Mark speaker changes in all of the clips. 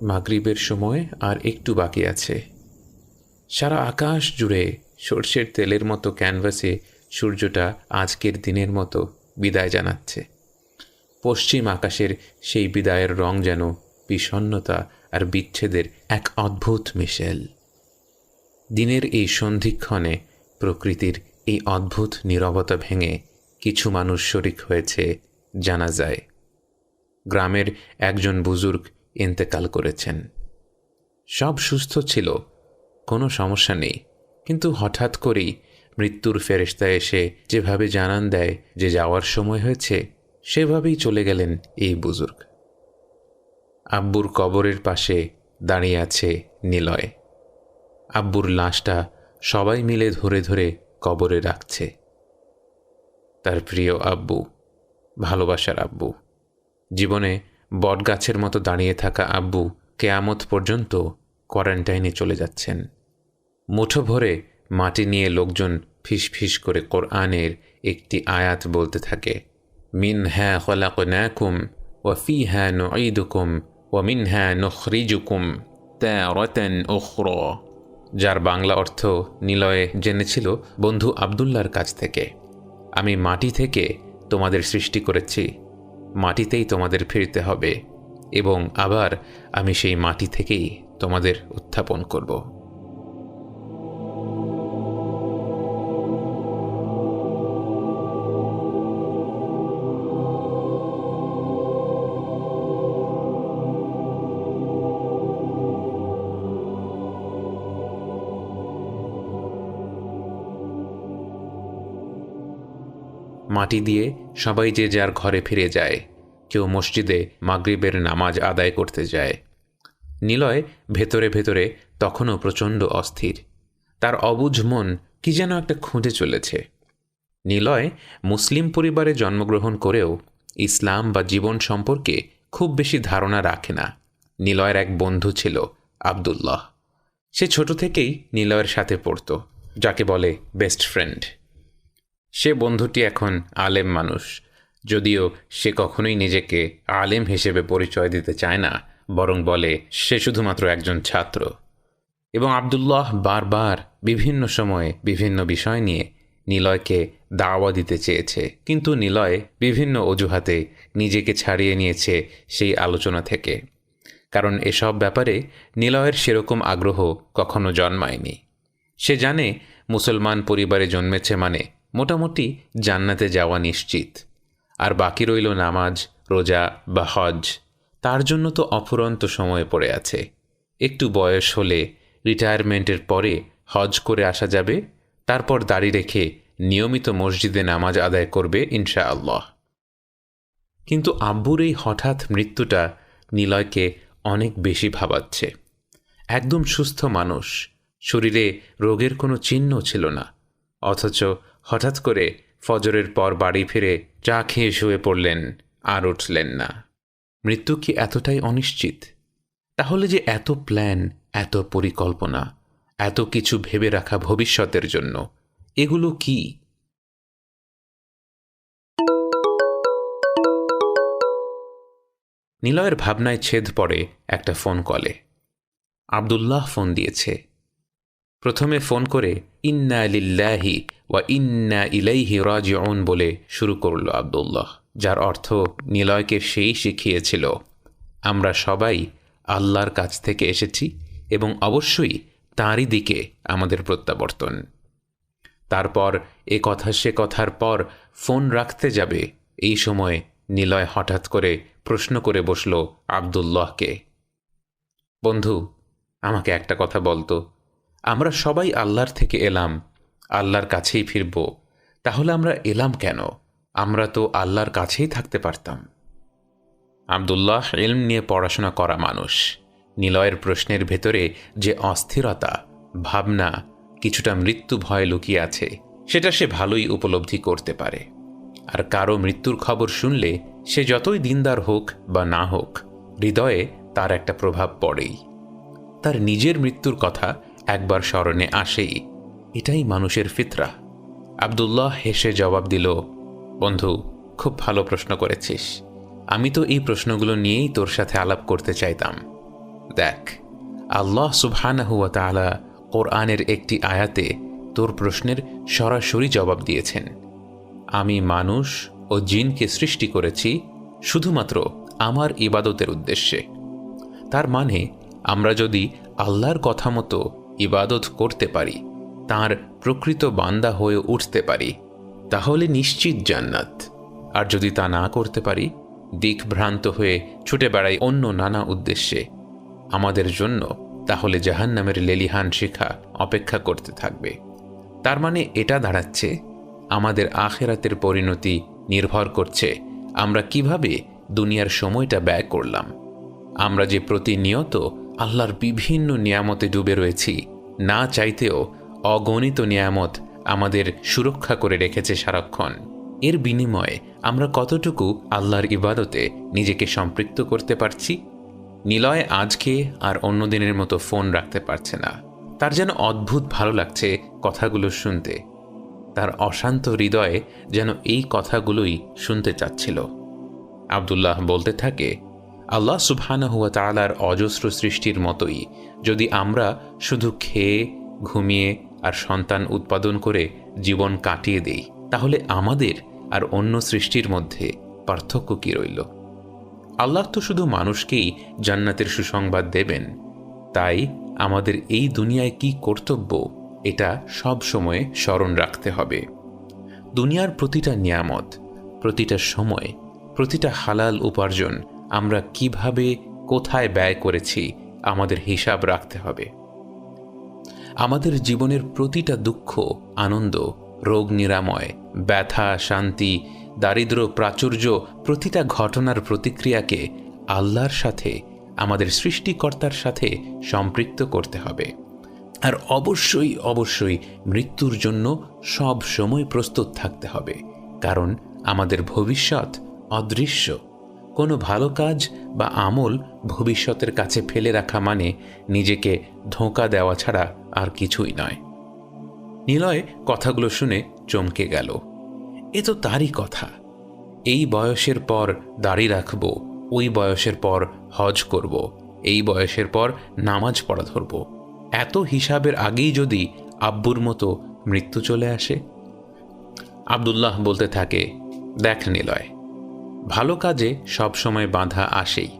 Speaker 1: মাগরিবের সময় আর একটু বাকি আছে। সারা আকাশ জুড়ে সর্ষের তেলের মতো ক্যানভাসে সূর্যটা আজকের দিনের মতো বিদায় জানাচ্ছে। পশ্চিম আকাশের সেই বিদায়ের রং যেন বিষণ্ণতা আর বিচ্ছেদের এক অদ্ভুত মিশেল। দিনের এই সন্ধিক্ষণে প্রকৃতির এই অদ্ভুত নীরবতা ভেঙে কিছু মানুষ শরিক হয়েছে জানাজায়। গ্রামের একজন বুজুর্গ ইন্তেকাল করেছেন। সব সুস্থ ছিল, কোনো সমস্যা নেই, কিন্তু হঠাৎ করেই মৃত্যুর ফেরেশতা এসে যেভাবে জানান দেয় যে যাওয়ার সময় হয়েছে, সেভাবেই চলে গেলেন এই বুজুর্গ। আব্বুর কবরের পাশে দাঁড়িয়ে আছে নিলয়। আব্বুর লাশটা সবাই মিলে ধরে ধরে কবরে রাখছে। তার প্রিয় আব্বু, ভালোবাসার আব্বু, জীবনে বটগাছের মতো দাঁড়িয়ে থাকা আব্বু কেয়ামত পর্যন্ত কোয়ারেন্টাইনে চলে যাচ্ছেন। মুঠো ভরে মাটি নিয়ে লোকজন ফিসফিস করে কোরআনের একটি আয়াত বলতে থাকে, মিনহা খলাকনাকুম ওয়া ফিহা নুঈদুকুম ওয়া মিনহা নুখরিজুকুম তারাতান উখরা, যার বাংলা অর্থ নিলয়ে জেনেছিল বন্ধু আবদুল্লাহর কাছ থেকে, আমি মাটি থেকে তোমাদের সৃষ্টি করেছি, মাটিতেই তোমাদের ফিরতে হবে, এবং আবার আমি সেই মাটি থেকেই তোমাদের উত্থাপন করব। মাটি দিয়ে সবাই যে যার ঘরে ফিরে যায়। কেউ মসজিদে মাগরিবের নামাজ আদায় করতে যায়। নিলয় ভেতরে ভেতরে তখনও প্রচণ্ড অস্থির। তার অবুঝ মন কি যেন একটা খুঁজে চলেছে। নিলয় মুসলিম পরিবারে জন্মগ্রহণ করেও ইসলাম বা জীবন সম্পর্কে খুব বেশি ধারণা রাখে না। নিলয়ের এক বন্ধু ছিল আবদুল্লাহ। সে ছোট থেকেই নিলয়ের সাথে পড়ত, যাকে বলে বেস্ট ফ্রেন্ড। সে বন্ধুটি এখন আলেম মানুষ, যদিও সে কখনোই নিজেকে আলেম হিসেবে পরিচয় দিতে চায় না, বরং বলে সে শুধুমাত্র একজন ছাত্র। এবং আবদুল্লাহ বারবার বিভিন্ন সময়ে বিভিন্ন বিষয় নিয়ে নিলয়কে দাওয়া দিতে চেয়েছে, কিন্তু নিলয় বিভিন্ন অজুহাতে নিজেকে ছাড়িয়ে নিয়েছে সেই আলোচনা থেকে, কারণ এসব ব্যাপারে নিলয়ের সেরকম আগ্রহ কখনো জন্মায়নি। সে জানে মুসলমান পরিবারে জন্মেছে মানে মোটামুটি জান্নাতে যাওয়া নিশ্চিত, আর বাকি রইল নামাজ, রোজা বা হজ। তার জন্য তো অফুরন্ত সময় পড়ে আছে। একটু বয়স হলে রিটায়ারমেন্টের পরে হজ করে আসা যাবে, তারপর দাড়ি রেখে নিয়মিত মসজিদে নামাজ আদায় করবে ইনশাআল্লাহ। কিন্তু আব্বুর এই হঠাৎ মৃত্যুটা নিলয়কে অনেক বেশি ভাবাচ্ছে। একদম সুস্থ মানুষ, শরীরে রোগের কোনো চিহ্ন ছিল না, অথচ হঠাৎ করে ফজরের পর বাড়ি ফিরে চা খেয়ে শুয়ে পড়লেন, আর উঠলেন না। মৃত্যু কি এতটাই অনিশ্চিত? তাহলে যে এত প্ল্যান, এত পরিকল্পনা, এত কিছু ভেবে রাখা ভবিষ্যতের জন্য, এগুলো কি? নিলয়ের ভাবনায় ছেদ পড়ে একটা ফোন কলে। আবদুল্লাহ ফোন দিয়েছে। প্রথমে ফোন করে ইন্না লিল্লাহি ওয়া ইন্না ইলাইহি রাজিউন বলে শুরু করল আবদুল্লাহ, যার অর্থ নিলয়কে সেই শিখিয়েছিল, আমরা সবাই আল্লাহর কাছ থেকে এসেছি এবং অবশ্যই তাঁরই দিকে আমাদের প্রত্যাবর্তন। তারপর এ কথা সে কথার পর ফোন রাখতে যাবে, এই সময় নিলয় হঠাৎ করে প্রশ্ন করে বসল আবদুল্লাহকে, বন্ধু, আমাকে একটা কথা বলতো, আমরা সবাই আল্লাহর থেকে এলাম, আল্লাহর কাছেই ফিরব, তাহলে আমরা এলাম কেন? আমরা তো আল্লাহর কাছেই থাকতে পারতাম। আবদুল্লাহ ইলম নিয়ে পড়াশোনা করা মানুষ। নিলয়ের প্রশ্নের ভেতরে যে অস্থিরতা, ভাবনা, কিছুটা মৃত্যু ভয় লুকিয়ে আছে, সেটা সে ভালোই উপলব্ধি করতে পারে। আর কারো মৃত্যুর খবর শুনলে সে যতই দিনদার হোক বা না হোক, হৃদয়ে তার একটা প্রভাব পড়েই। তার নিজের মৃত্যুর কথা একবার স্মরণে আসেই। এটাই মানুষের ফিতরা। আবদুল্লাহ হেসে জবাব দিল, বন্ধু, খুব ভালো প্রশ্ন করেছিস। আমি তো এই প্রশ্নগুলো নিয়েই তোর সাথে আলাপ করতে চাইতাম। দেখ, আল্লাহ সুবহানাহু ওয়া তাআলা কোরআনের একটি আয়াতে তোর প্রশ্নের সরাসরি জবাব দিয়েছেন। আমি মানুষ ও জিনকে সৃষ্টি করেছি শুধুমাত্র আমার ইবাদতের উদ্দেশ্যে। তার মানে আমরা যদি আল্লাহর কথা মতো ইবাদত করতে পারি, তার প্রকৃত বান্দা হয়ে উঠতে পারি, তাহলে নিশ্চিত জান্নাত। আর যদি তা না করতে পারি, দিকভ্রান্ত হয়ে ছুটে বেড়াই অন্য নানা উদ্দেশ্যে, আমাদের জন্য তাহলে জাহান্নামের লেলিহান শিখা অপেক্ষা করতে থাকবে। তার মানে এটা দাঁড়াচ্ছে আমাদের আখিরাতের পরিণতি নির্ভর করছে আমরা কিভাবে দুনিয়ার সময়টা ব্যয় করলাম। আমরা যে প্রতিনিয়ত আল্লাহর বিভিন্ন নিয়ামতে ডুবে রয়েছি, না চাইতেও অগণিত নিয়ামত আমাদের সুরক্ষা করে রেখেছে সারাক্ষণ। এর বিনিময়ে আমরা কতটুকু আল্লাহর ইবাদতে নিজেকে সম্পৃক্ত করতে পারছি। নিলয় আজকে আর অন্য দিনের মতো ফোন রাখতে পারছে না। তার যেন অদ্ভুত ভালো লাগছে কথাগুলো শুনতে। তার অশান্ত হৃদয়ে যেন এই কথাগুলোই শুনতে চাচ্ছিল। আব্দুল্লাহ বলতে থাকে, আল্লাহ সুবহানাহু ওয়া তাআলার অজস্র সৃষ্টির মতোই যদি আমরা শুধু খেয়ে, ঘুমিয়ে আর সন্তান উৎপাদন করে জীবন কাটিয়ে দেই, তাহলে আমাদের আর অন্য সৃষ্টির মধ্যে পার্থক্য কি রইল? আল্লাহ তো শুধু মানুষকেই জান্নাতের সুসংবাদ দেবেন। তাই আমাদের এই দুনিয়ায় কি কর্তব্য, এটা সব সময় স্মরণ রাখতে হবে। দুনিয়ার প্রতিটা নিয়ামত, প্রতিটা সময়, প্রতিটা হালাল উপার্জন আমরা কিভাবে, কোথায় ব্যয় করেছি, আমাদের হিসাব রাখতে হবে। আমাদের জীবনের প্রতিটা দুঃখ, আনন্দ, রোগ নিরাময়, ব্যথা, শান্তি, দারিদ্র্য, প্রাচুর্য, প্রতিটা ঘটনার প্রতিক্রিয়াকে আল্লাহর সাথে, আমাদের সৃষ্টিকর্তার সাথে সম্পৃক্ত করতে হবে। আর অবশ্যই অবশ্যই মৃত্যুর জন্য সব সময় প্রস্তুত থাকতে হবে, কারণ আমাদের ভবিষ্যৎ অদৃশ্য। কোনো ভালো কাজ বা আমল ভবিষ্যতের কাছে ফেলে রাখা মানে নিজেকে ধোঁকা দেওয়া ছাড়া আর কিছুই নয়। নিলয় কথাগুলো শুনে চমকে গেল। এ তো তারই কথা। এই বয়সের পর দাড়ি রাখব, ওই বয়সের পর হজ করব, এই বয়সের পর নামাজ পড়া ধরব। এত হিসাবের আগেই যদি আব্বুর মতো মৃত্যু চলে আসে? আব্দুল্লাহ বলতে থাকে, দেখ নিলয়, ভালো কাজে সবসময় বাধা আসেই,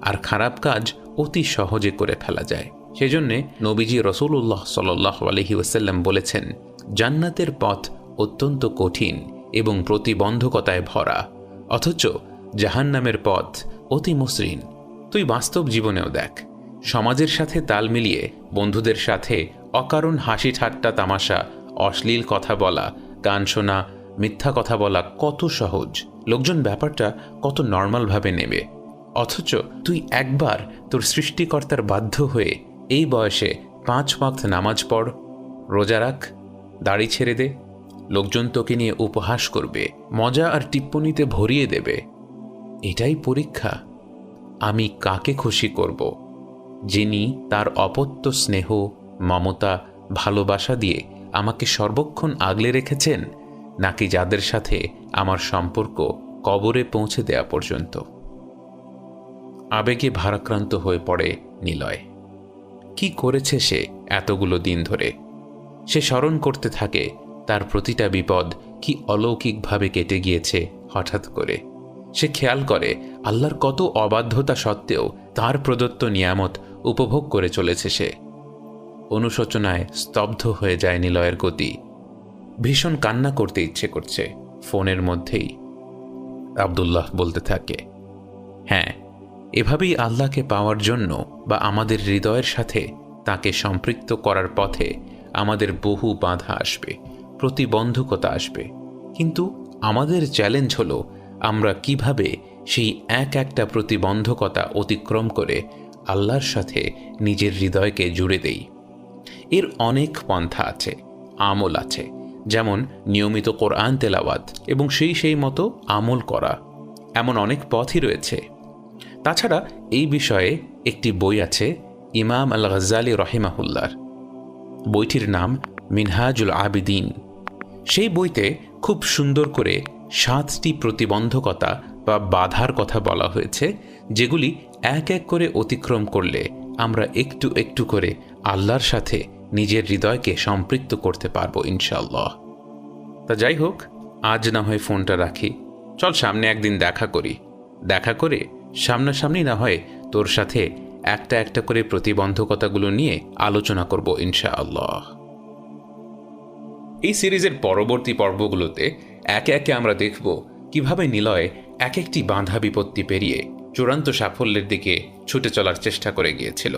Speaker 1: আর খারাপ কাজ অতি সহজে করে ফেলা যায়। সেজন্যে নবীজি রাসূলুল্লাহ সাল্লাল্লাহু আলাইহি ওয়াসাল্লাম বলেছেন, জান্নাতের পথ অত্যন্ত কঠিন এবং প্রতিবন্ধকতায় ভরা, অথচ জাহান্নামের পথ অতি মসৃণ। তুই বাস্তব জীবনেও দেখ, সমাজের সাথে তাল মিলিয়ে বন্ধুদের সাথে অকারণ হাসি ঠাট্টা তামাশা, অশ্লীল কথা বলা, গান শোনা, মিথ্যা কথা বলা কত সহজ। লোকজন ব্যাপারটা কত নর্মালভাবে নেবে। অথচ তুই একবার তোর সৃষ্টিকর্তার বাধ্য হয়ে এই বয়সে 5 ওয়াক্ত নামাজ পড়, রোজা রাখ, দাড়ি ছেড়ে দে, লোকজন তোকে নিয়ে উপহাস করবে, মজা আর টিপ্পনিতে ভরিয়ে দেবে। এটাই পরীক্ষা। আমি কাকে খুশি করব? যিনি তার অপত্য স্নেহ, মমতা, ভালোবাসা দিয়ে আমাকে সর্বক্ষণ আগলে রেখেছেন, নাকি যাদের সাথে আমার সম্পর্ক কবরে পৌঁছে দেয়া পর্যন্ত? আবেগে ভারাক্রান্ত হয়ে পড়ে নিলয়। কি করেছে সে এতগুলো দিন ধরে? সে স্মরণ করতে থাকে তার প্রতিটা বিপদ কি অলৌকিকভাবে কেটে গিয়েছে হঠাৎ করে। সে খেয়াল করে আল্লাহর কত অবাধ্যতা সত্ত্বেও তার প্রদত্ত নিয়ামত উপভোগ করে চলেছে সে। অনুশোচনায় স্তব্ধ হয়ে যায় নিলয়ের গতি। ভীষণ কান্না করতে ইচ্ছে করছে ফোনের মধ্যেই। আব্দুল্লাহ বলতে থাকে, হ্যাঁ, এভাবেই আল্লাহকে পাওয়ার জন্য বা আমাদের হৃদয়ের সাথে তাকে সম্পৃক্ত করার পথে আমাদের বহু বাধা আসবে, প্রতিবন্ধকতা আসবে। কিন্তু আমাদের চ্যালেঞ্জ হলো আমরা কিভাবে সেই একটা প্রতিবন্ধকতা অতিক্রম করে আল্লাহর সাথে নিজের হৃদয়কে জুড়ে দেই। এর অনেক পন্থা আছে, আমল আছে, যেমন নিয়মিত কোরআন তেলাওয়াত এবং সেই মতো আমল করা। এমন অনেক পথই রয়েছে। তাছাড়া এই বিষয়ে একটি বই আছে ইমাম আল গজ্জালি রহিমাহুল্লাহর। বইটির নাম মিনহাজুল আবিদিন। সেই বইতে খুব সুন্দর করে 7টি প্রতিবন্ধকতা বা বাধার কথা বলা হয়েছে, যেগুলি এক এক করে অতিক্রম করলে আমরা একটু একটু করে আল্লাহর সাথে নিজের হৃদয়কে সম্পৃক্ত করতে পারবো ইনশাআল্লাহ। তা যাই হোক, আজ না হয় ফোনটা রাখি, চল সামনে একদিন দেখা করি। দেখা করে সামনাসামনি না হয় তোর সাথে একটা একটা করে প্রতিবন্ধকতাগুলো নিয়ে আলোচনা করব ইনশাআল্লাহ। এই সিরিজের পরবর্তী পর্বগুলোতে একে একে আমরা দেখব কিভাবে নিলয় এক একটি বাধা বিপত্তি পেরিয়ে চূড়ান্ত সাফল্যের দিকে ছুটে চলার চেষ্টা করে গিয়েছিল,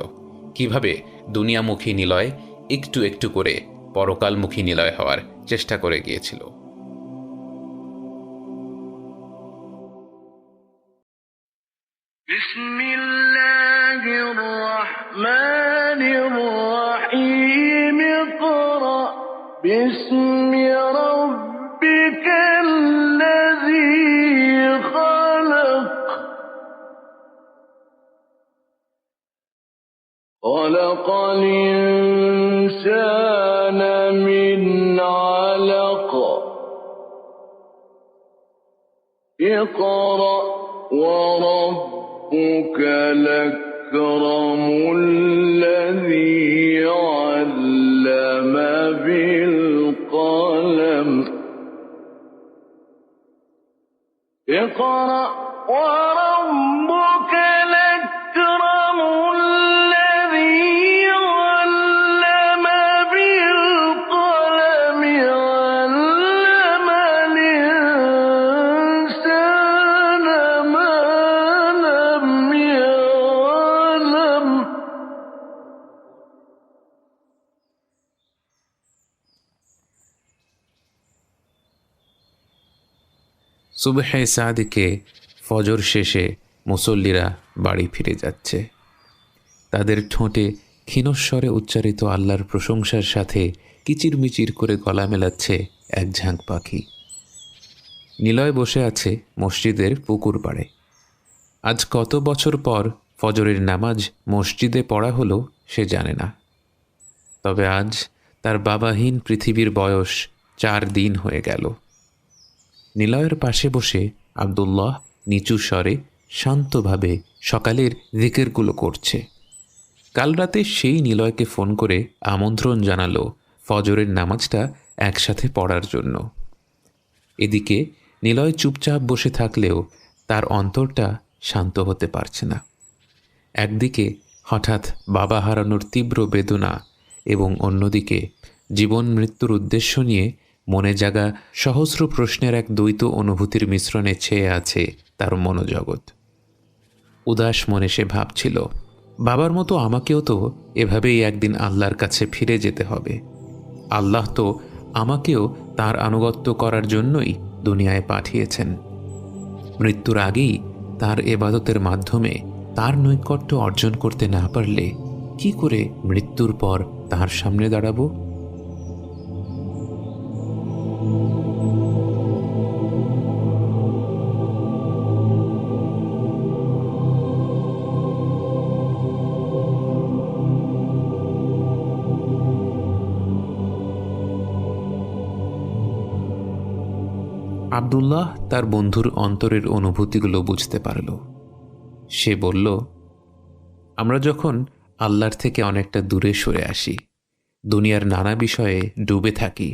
Speaker 1: কিভাবে দুনিয়ামুখী নিলয় একটু একটু করে পরকালমুখী নিলয় হওয়ার চেষ্টা করে গিয়েছিল।
Speaker 2: বিসমিল্লাহির রহমানির রহিম। ইকরা বিসমি রাব্বিকাল্লাযী খালাক। খালাকাল ইনসানা মিন আলাক। ইকরা وربك الأكرم الذي علم بالقلم. اقرأ وربك الأكرم الذي علم بالقلم. علم الإنسان ما لم يعلم.
Speaker 1: সুবহে সাদিকে ফজর শেষে মুসল্লিরা বাড়ি ফিরে যাচ্ছে। তাদের ঠোঁটে ক্ষীণস্বরে উচ্চারিত আল্লাহর প্রশংসার সাথে কিচিরমিচির করে গলা মেলাচ্ছে এক ঝাঁক পাখি। নিলয় বসে আছে মসজিদের পুকুর পাড়ে। আজ কত বছর পর ফজরের নামাজ মসজিদে পড়া হলো সে জানে না, তবে আজ তার বাবাহীন পৃথিবীর বয়স 4 দিন হয়ে গেল। নিলয়ের পাশে বসে আব্দুল্লাহ নিচু স্বরে শান্তভাবে সকালের জিকিরগুলো করছে। কাল রাতে সেই নিলয়কে ফোন করে আমন্ত্রণ জানালো ফজরের নামাজটা একসাথে পড়ার জন্য। এদিকে নিলয় চুপচাপ বসে থাকলেও তার অন্তরটা শান্ত হতে পারছে না। একদিকে হঠাৎ বাবা হারানোর তীব্র বেদনা এবং অন্যদিকে জীবন মৃত্যুর উদ্দেশ্য নিয়ে মনে জাগা সহস্র প্রশ্নের এক দ্বৈত অনুভূতির মিশ্রণে ছেয়ে আছে তার মনোজগৎ। উদাস মনে সে ভাবছিল, বাবার মতো আমাকেও তো এভাবেই একদিন আল্লাহর কাছে ফিরে যেতে হবে। আল্লাহ তো আমাকেও তার আনুগত্য করার জন্যই দুনিয়ায় পাঠিয়েছেন। মৃত্যুর আগেই তার এবাদতের মাধ্যমে তার নৈকট্য অর্জন করতে না পারলে কি করে মৃত্যুর পর তার সামনে দাঁড়াবো? আব্দুল্লাহ তার বন্ধুর অন্তরের অনুভূতিগুলো বুঝতে পারল। সে বলল, আমরা যখন আল্লাহর থেকে অনেকটা দূরে সরে আসি, দুনিয়ার নানা বিষয়ে ডুবে থাকি,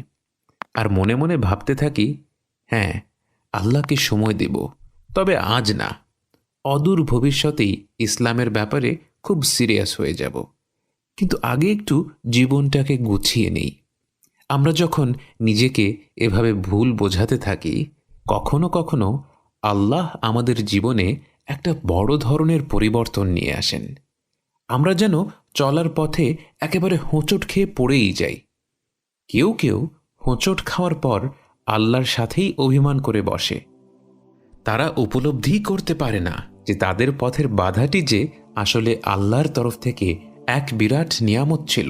Speaker 1: আর মনে মনে ভাবতে থাকি, হ্যাঁ আল্লাহকে সময় দেব, তবে আজ না, অদূর ভবিষ্যতেই ইসলামের ব্যাপারে খুব সিরিয়াস হয়ে যাব, কিন্তু আগে একটু জীবনটাকে গুছিয়ে নেই। আমরা যখন নিজেকে এভাবে ভুল বোঝাতে থাকি, কখনো কখনো আল্লাহ আমাদের জীবনে একটা বড় ধরনের পরিবর্তন নিয়ে আসেন। আমরা যেন চলার পথে একেবারে হোঁচট খেয়ে পড়েই যাই। কেউ কেউ হোঁচট খাওয়ার পর আল্লাহর সাথেই অভিমান করে বসে। তারা উপলব্ধি করতে পারে না যে তাদের পথের বাধাটি যে আসলে আল্লাহর তরফ থেকে এক বিরাট নিয়ামত ছিল।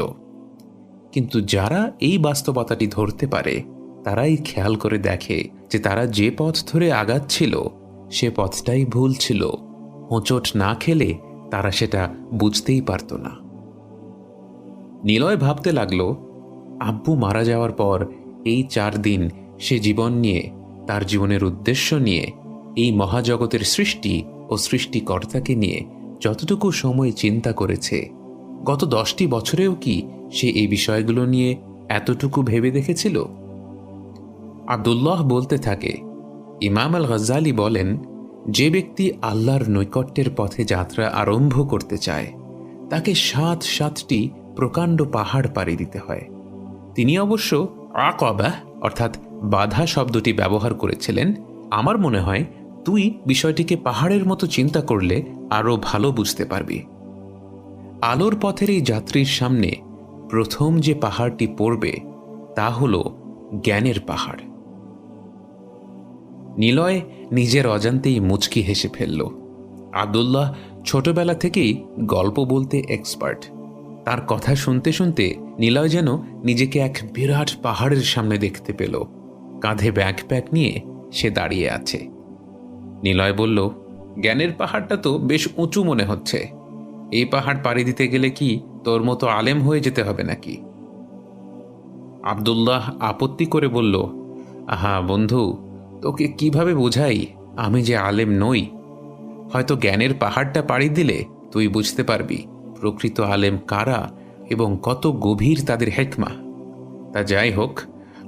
Speaker 1: কিন্তু যারা এই বাস্তবতাটি ধরতে পারে, তারাই খেয়াল করে দেখে যে তারা যে পথ ধরে আগাচ্ছিল সে পথটাই ভুল ছিল। হোঁচট না খেলে তারা সেটা বুঝতেই পারত না। নিলয় ভাবতে লাগলো, আব্বু মারা যাওয়ার পর এই 4 দিন সে জীবন নিয়ে, তার জীবনের উদ্দেশ্য নিয়ে, এই মহাজগতের সৃষ্টি ও সৃষ্টিকর্তাকে নিয়ে যতটুকু সময় চিন্তা করেছে, গত 10টি বছরেও কি সে এই বিষয়গুলো নিয়ে এতটুকু ভেবে দেখেছিল? আব্দুল্লাহ বলতে থাকে, ইমাম আল গজ্জালি বলেন, যে ব্যক্তি আল্লাহর নৈকট্যের পথে যাত্রা আরম্ভ করতে চায় তাকে 7টি প্রকাণ্ড পাহাড় পাড়ি দিতে হয়। তিনি অবশ্য আকাবা অর্থাৎ বাধা শব্দটি ব্যবহার করেছিলেন। আমার মনে হয় তুই বিষয়টিকে পাহাড়ের মতো চিন্তা করলে আরও ভালো বুঝতে পারবি। আলোর পথের এই যাত্রীর সামনে প্রথম যে পাহাড়টি পড়বে তা হল জ্ঞানের পাহাড়। নিলয় নিজের অজান্তেই মুচকি হেসে ফেলল। আব্দুল্লাহ ছোটবেলা থেকেই গল্প বলতে এক্সপার্ট। তার কথা শুনতে শুনতে নিলয় যেন নিজেকে এক বিরাট পাহাড়ের সামনে দেখতে পেল। কাঁধে ব্যাকপ্যাক নিয়ে সে দাঁড়িয়ে আছে। নিলয় বলল, জ্ঞানের পাহাড়টা তো বেশ উঁচু মনে হচ্ছে। এই পাহাড় পাড়ি দিতে গেলে কি তোর মতো আলেম হয়ে যেতে হবে নাকি? আব্দুল্লাহ আপত্তি করে বলল, আহা বন্ধু, তোকে কিভাবে বোঝাই আমি যে আলেম নই? হয়তো জ্ঞানের পাহাড়টা পাড়ি দিলে তুই বুঝতে পারবি প্রকৃত আলেম কারা এবং কত গভীর তাদের হেকমা। তা যাই হোক,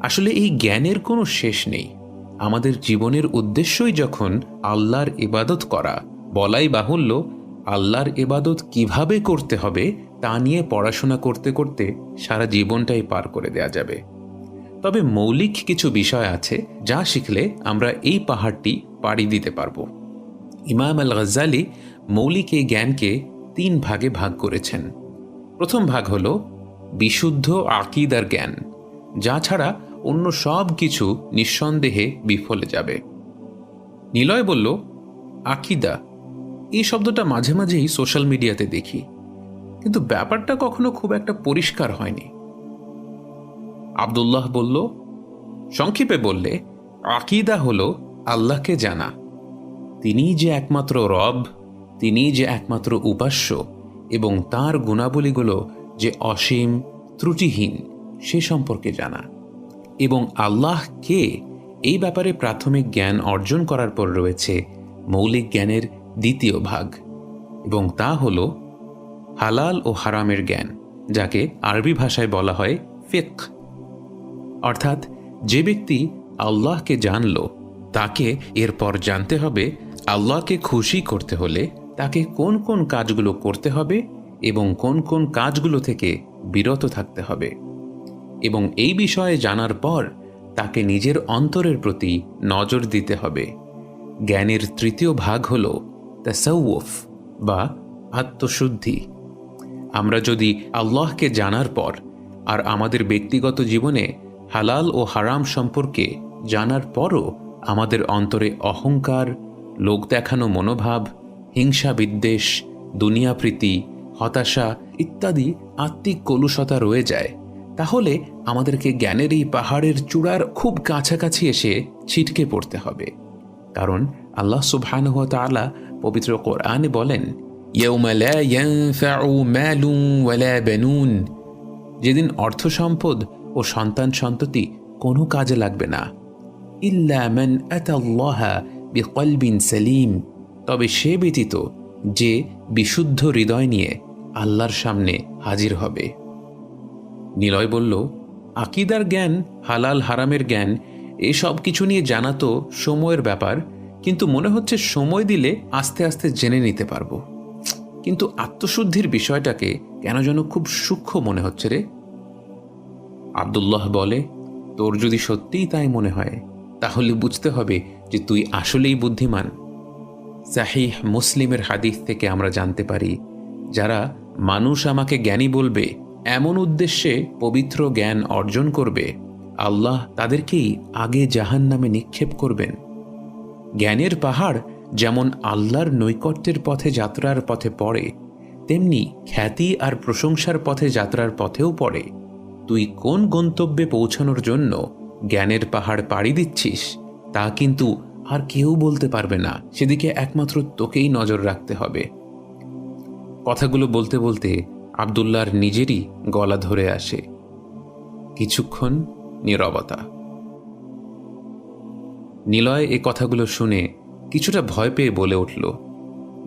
Speaker 1: আসলে এই জ্ঞানের কোনো শেষ নেই। আমাদের জীবনের উদ্দেশ্যই যখন আল্লাহর ইবাদত করা, বলাই বাহুল্য আল্লাহর ইবাদত কিভাবে করতে হবে তা নিয়ে পড়াশোনা করতে করতে সারা জীবনটাই পার করে দেয়া যাবে। তবে মৌলিক কিছু বিষয় আছে যা শিখলে আমরা এই পাহাড়টি পাড়ি দিতে পারব। ইমাম আল গজ্জালি মৌলিক এই জ্ঞানকে 3 ভাগে ভাগ করেছেন। প্রথম ভাগ হল বিশুদ্ধ আকীদার জ্ঞান, যা ছাড়া অন্য সব কিছু নিঃসন্দেহে বিফলে যাবে। নিলয় বলল, আকীদা এই শব্দটা মাঝে মাঝেই সোশ্যাল মিডিয়াতে দেখি, কিন্তু ব্যাপারটা কখনো খুব একটা পরিষ্কার হয়নি। আব্দুল্লাহ বলল, সংক্ষেপে বললে আকীদা হল আল্লাহকে জানা, তিনিই যে একমাত্র রব, তিনিই যে একমাত্র উপাস্য এবং তার গুণাবলীগুলো যে অসীম ত্রুটিহীন সে সম্পর্কে জানা। এবং আল্লাহ কে এই ব্যাপারে প্রাথমিক জ্ঞান অর্জন করার পর রয়েছে মৌলিক জ্ঞানের দ্বিতীয় ভাগ, এবং তা হল হালাল ও হারামের জ্ঞান, যাকে আরবি ভাষায় বলা হয় ফিকহ। অর্থাৎ যে ব্যক্তি আল্লাহকে জানল তাকে এরপর জানতে হবে আল্লাহকে খুশি করতে হলে তাকে কোন কোন কাজগুলো করতে হবে এবং কোন কোন কাজগুলো থেকে বিরত থাকতে হবে। এবং এই বিষয়ে জানার পর তাকে নিজের অন্তরের প্রতি নজর দিতে হবে। জ্ঞানের তৃতীয় ভাগ হল তাসাউফ বা আত্মশুদ্ধি। আমরা যদি আল্লাহকে জানার পর আর আমাদের ব্যক্তিগত জীবনে হালাল ও হারাম সম্পর্কে জানার পরও আমাদের অন্তরে অহংকার, লোক দেখানো মনোভাব, হিংসা বিদ্বেষ, দুনিয়াপ্রীতি, হতাশা ইত্যাদি আত্মিক কলুষতা রয়ে যায়, তাহলে আমাদেরকে জ্ঞানের এই পাহাড়ের চূড়ার খুব কাছাকাছি এসে ছিটকে পড়তে হবে। কারণ আল্লাহ সুবহানাহু ওয়া তাআলা পবিত্র কোরআনে বলেন, ইয়াউমা লা ইয়ানফাউ মালুন ওয়ালা বানুন, যেদিন অর্থ সম্পদ ও সন্তান সন্ততি কোনো কাজে লাগবে না, ইল্লা মান আতাল্লাহা বিকলবিন সালিম, তবে সে ব্যতীত যে বিশুদ্ধ হৃদয় নিয়ে আল্লাহর সামনে হাজির হবে। নিলয় বলল, আকীদার জ্ঞান, হালাল হারামের জ্ঞান এসব কিছু নিয়ে জানা তো সময়ের ব্যাপার, কিন্তু মনে হচ্ছে সময় দিলে আস্তে আস্তে জেনে নিতে পারবো। কিন্তু আত্মশুদ্ধির বিষয়টাকে কেন যেন খুব সূক্ষ্ম মনে হচ্ছে রে। আব্দুল্লাহ বলে, তোর যদি সত্যিই তাই মনে হয় তাহলে বুঝতে হবে যে তুই আসলেই বুদ্ধিমান। সাহিহ মুসলিমের হাদিস থেকে আমরা জানতে পারি, যারা মানুষ আমাকে জ্ঞানী বলবে এমন উদ্দেশ্যে পবিত্র জ্ঞান অর্জন করবে, আল্লাহ তাদেরকেই আগে জাহান্নামে নিক্ষেপ করবেন। জ্ঞানের পাহাড় যেমন আল্লাহর নৈকট্যের পথে যাত্রার পথে পড়ে, তেমনি খ্যাতি আর প্রশংসার পথে যাত্রার পথেও পড়ে। তুই কোন গন্তব্যে পৌঁছানোর জন্য জ্ঞানের পাহাড় পাড়ি দিচ্ছিস তা কিন্তু আর কেউ বলতে পারবে না, সেদিকে একমাত্র তোকেই নজর রাখতে হবে। কথাগুলো বলতে বলতে আব্দুল্লাহর নিজেরই গলা ধরে আসে। কিছুক্ষণ নীরবতা। নিলয় এ কথাগুলো শুনে কিছুটা ভয় পেয়ে বলে উঠল,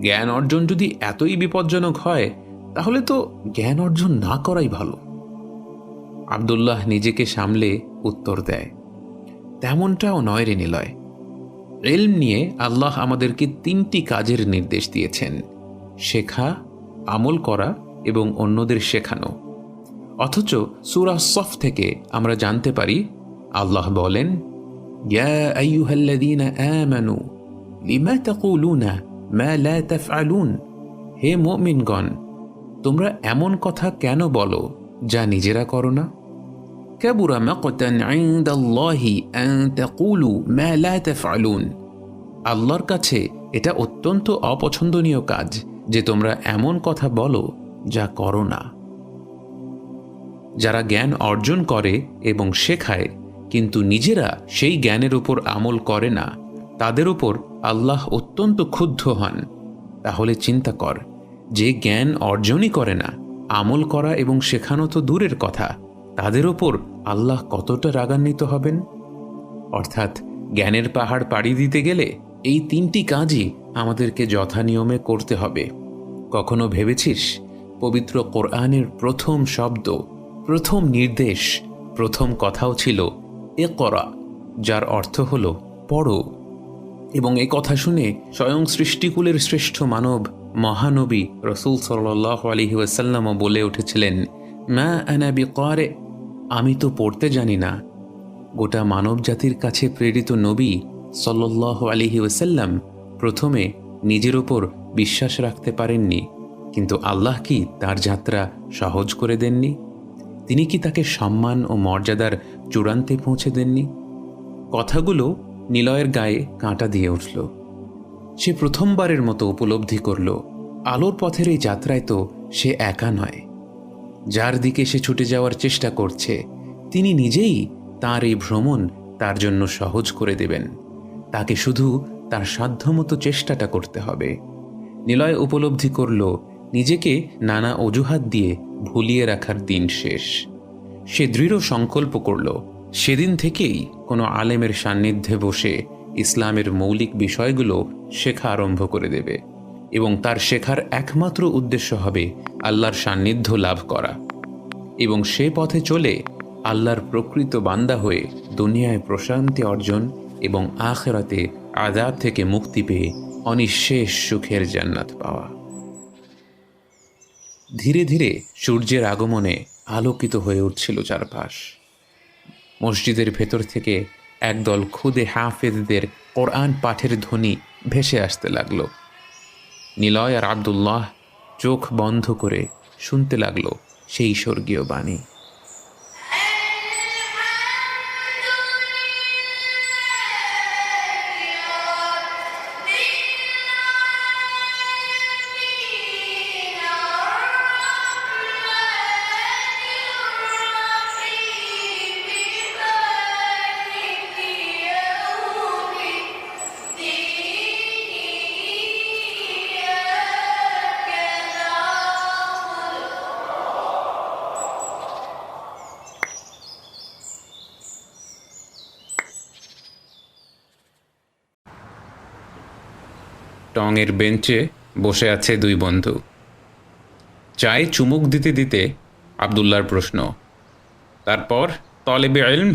Speaker 1: জ্ঞান অর্জন যদি এতই বিপজ্জনক হয় তাহলে তো জ্ঞান অর্জন না করাই ভালো। আব্দুল্লাহ নিজেকে সামলে উত্তর দেয়, তেমনটাও নয় রে নিলয়। ইলম নিয়ে আল্লাহ আমাদেরকে 3টি কাজের নির্দেশ দিয়েছেন: শেখা, আমল করা এবং অন্যদের শেখানো। অথচ সূরা সফ থেকে আমরা জানতে পারি আল্লাহ বলেন, ইয়া আইয়ুহাল্লাযীনা আমানু লিমা তাকুলুনা মা লা তাফআলুন। হে মুমিনগণ, তোমরা এমন কথা কেন বলো যা নিজেরা করো না? কাবুরা মাকতান ইনদাল্লাহি আন তাকুলু মা লা তাফআলুন। আল্লাহর কাছে এটা অত্যন্ত অপছন্দনীয় কাজ যে তোমরা এমন কথা বলো যা করো না। যারা জ্ঞান অর্জন করে এবং শেখায় কিন্তু নিজেরা সেই জ্ঞানের উপর আমল করে না, তাদের উপর আল্লাহ অত্যন্ত ক্ষুব্ধ হন। তাহলে চিন্তা কর, যে জ্ঞান অর্জনই করে না, আমল করা এবং শেখানো তো দূরের কথা, তাদের ওপর আল্লাহ কতটা রাগান্বিত হবেন। অর্থাৎ জ্ঞানের পাহাড় পাড়ি দিতে গেলে এই 3টি কাজই আমাদেরকে যথানিয়মে করতে হবে। কখনো ভেবেছিস পবিত্র কোরআনের প্রথম শব্দ, প্রথম নির্দেশ, প্রথম কথাও ছিল ইকরা, যার অর্থ হলো পড়ো। এবং এই কথা শুনে স্বয়ং সৃষ্টিকুলের শ্রেষ্ঠ মানব মহানবী রাসূল সাল্লাল্লাহু আলাইহি ওয়াসাল্লামও বলে উঠেছিলেন, মা আনা বিকারে, আমি তো পড়তে জানি না। গোটা মানব জাতির কাছে প্রেরিত নবী সাল্লাল্লাহু আলাইহি ওয়াসাল্লাম প্রথমে নিজের ওপর বিশ্বাস রাখতে পারেননি, কিন্তু আল্লাহ কি তার যাত্রা সহজ করে দেননি? তিনি কি তাকে সম্মান ও মর্যাদার চূড়ান্তে পৌঁছে দেননি? কথাগুলো নিলয়ের গায়ে কাঁটা দিয়ে উঠল। সে প্রথমবারের মতো উপলব্ধি করল, আলোর পথের এই যাত্রায় তো সে একা নয়। যার দিকে সে ছুটে যাওয়ার চেষ্টা করছে, তিনি নিজেই তার এই ভ্রমণ তার জন্য সহজ করে দেবেন। তাকে শুধু তার সাধ্যমতো চেষ্টাটা করতে হবে। নিলয় উপলব্ধি করল, নিজেকে নানা অজুহাত দিয়ে ভুলিয়ে রাখার দিন শেষ। সে দৃঢ় সংকল্প করল, সেদিন থেকেই কোনো আলেমের সান্নিধ্যে বসে ইসলামের মৌলিক বিষয়গুলো শেখা আরম্ভ করে দেবে এবং তার শেখার একমাত্র উদ্দেশ্য হবে আল্লাহর সান্নিধ্য লাভ করা এবং সে পথে চলে আল্লাহর প্রকৃত বান্দা হয়ে দুনিয়ায় প্রশান্তি অর্জন এবং আখিরাতে আযাব থেকে মুক্তি পেয়ে অনিঃশেষ সুখের জান্নাত পাওয়া। ধীরে ধীরে সূর্যের আগমনে আলোকিত হয়ে উঠছিল চারপাশ। মসজিদের ভেতর থেকে একদল খুদে হাফেজদের কোরআন পাঠের ধ্বনি ভেসে আসতে লাগল। নিলয় আর আব্দুল্লাহ চোখ বন্ধ করে শুনতে লাগলো সেই স্বর্গীয় বাণী। টঙের বেঞ্চে বসে আছে দুই বন্ধু। চায়ে চুমুক দিতে দিতে আব্দুল্লাহর প্রশ্ন, তারপর তলেবে ইলম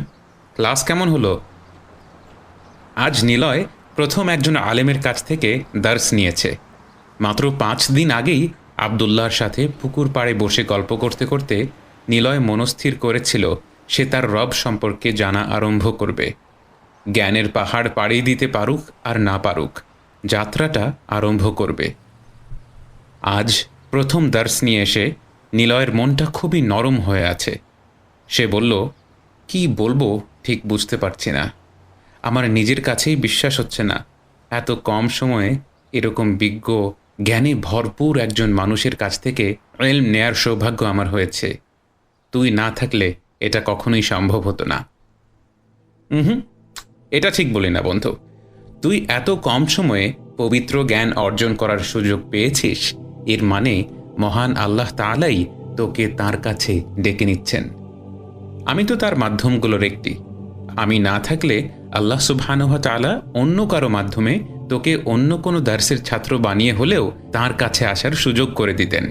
Speaker 1: ক্লাস কেমন হলো? আজ নিলয় প্রথম একজন আলেমের কাছ থেকে দার্স নিয়েছে। মাত্র 5 দিন আগেই আব্দুল্লাহর সাথে পুকুর পাড়ে বসে গল্প করতে করতে নিলয় মনস্থির করেছিল সে তার রব সম্পর্কে জানা আরম্ভ করবে। জ্ঞানের পাহাড় পাড়ি দিতে পারুক আর না পারুক, যাত্রাটা আরম্ভ করবে। আজ প্রথম দার্স নিয়ে এসে নিলয়ের মনটা খুবই নরম হয়ে আছে। সে বলল, কি বলবো ঠিক বুঝতে পারছি না। আমার নিজের কাছেই বিশ্বাস হচ্ছে না এত কম সময়ে এরকম বিজ্ঞ জ্ঞানে ভরপুর একজন মানুষের কাছ থেকে ইলম নেয়ার সৌভাগ্য আমার হয়েছে। তুই না থাকলে এটা কখনোই সম্ভব হতো না। এটা ঠিক বলি না বন্ধু। তুই এত কম সময়ে পবিত্র জ্ঞান অর্জন করার সুযোগ পেয়েছিস, এর মানে মহান আল্লাহ তাআলাই তোকে তার কাছে ডেকে নিচ্ছেন। আমি তো তার মাধ্যমগুলোর একটি। আমি না থাকলে আল্লাহ সুবহানাহু ওয়া তাআলা অন্য কারো মাধ্যমে তোকে অন্য কোনো দার্সের ছাত্র বানিয়ে হলেও তার কাছে আসার সুযোগ করে দিতেন।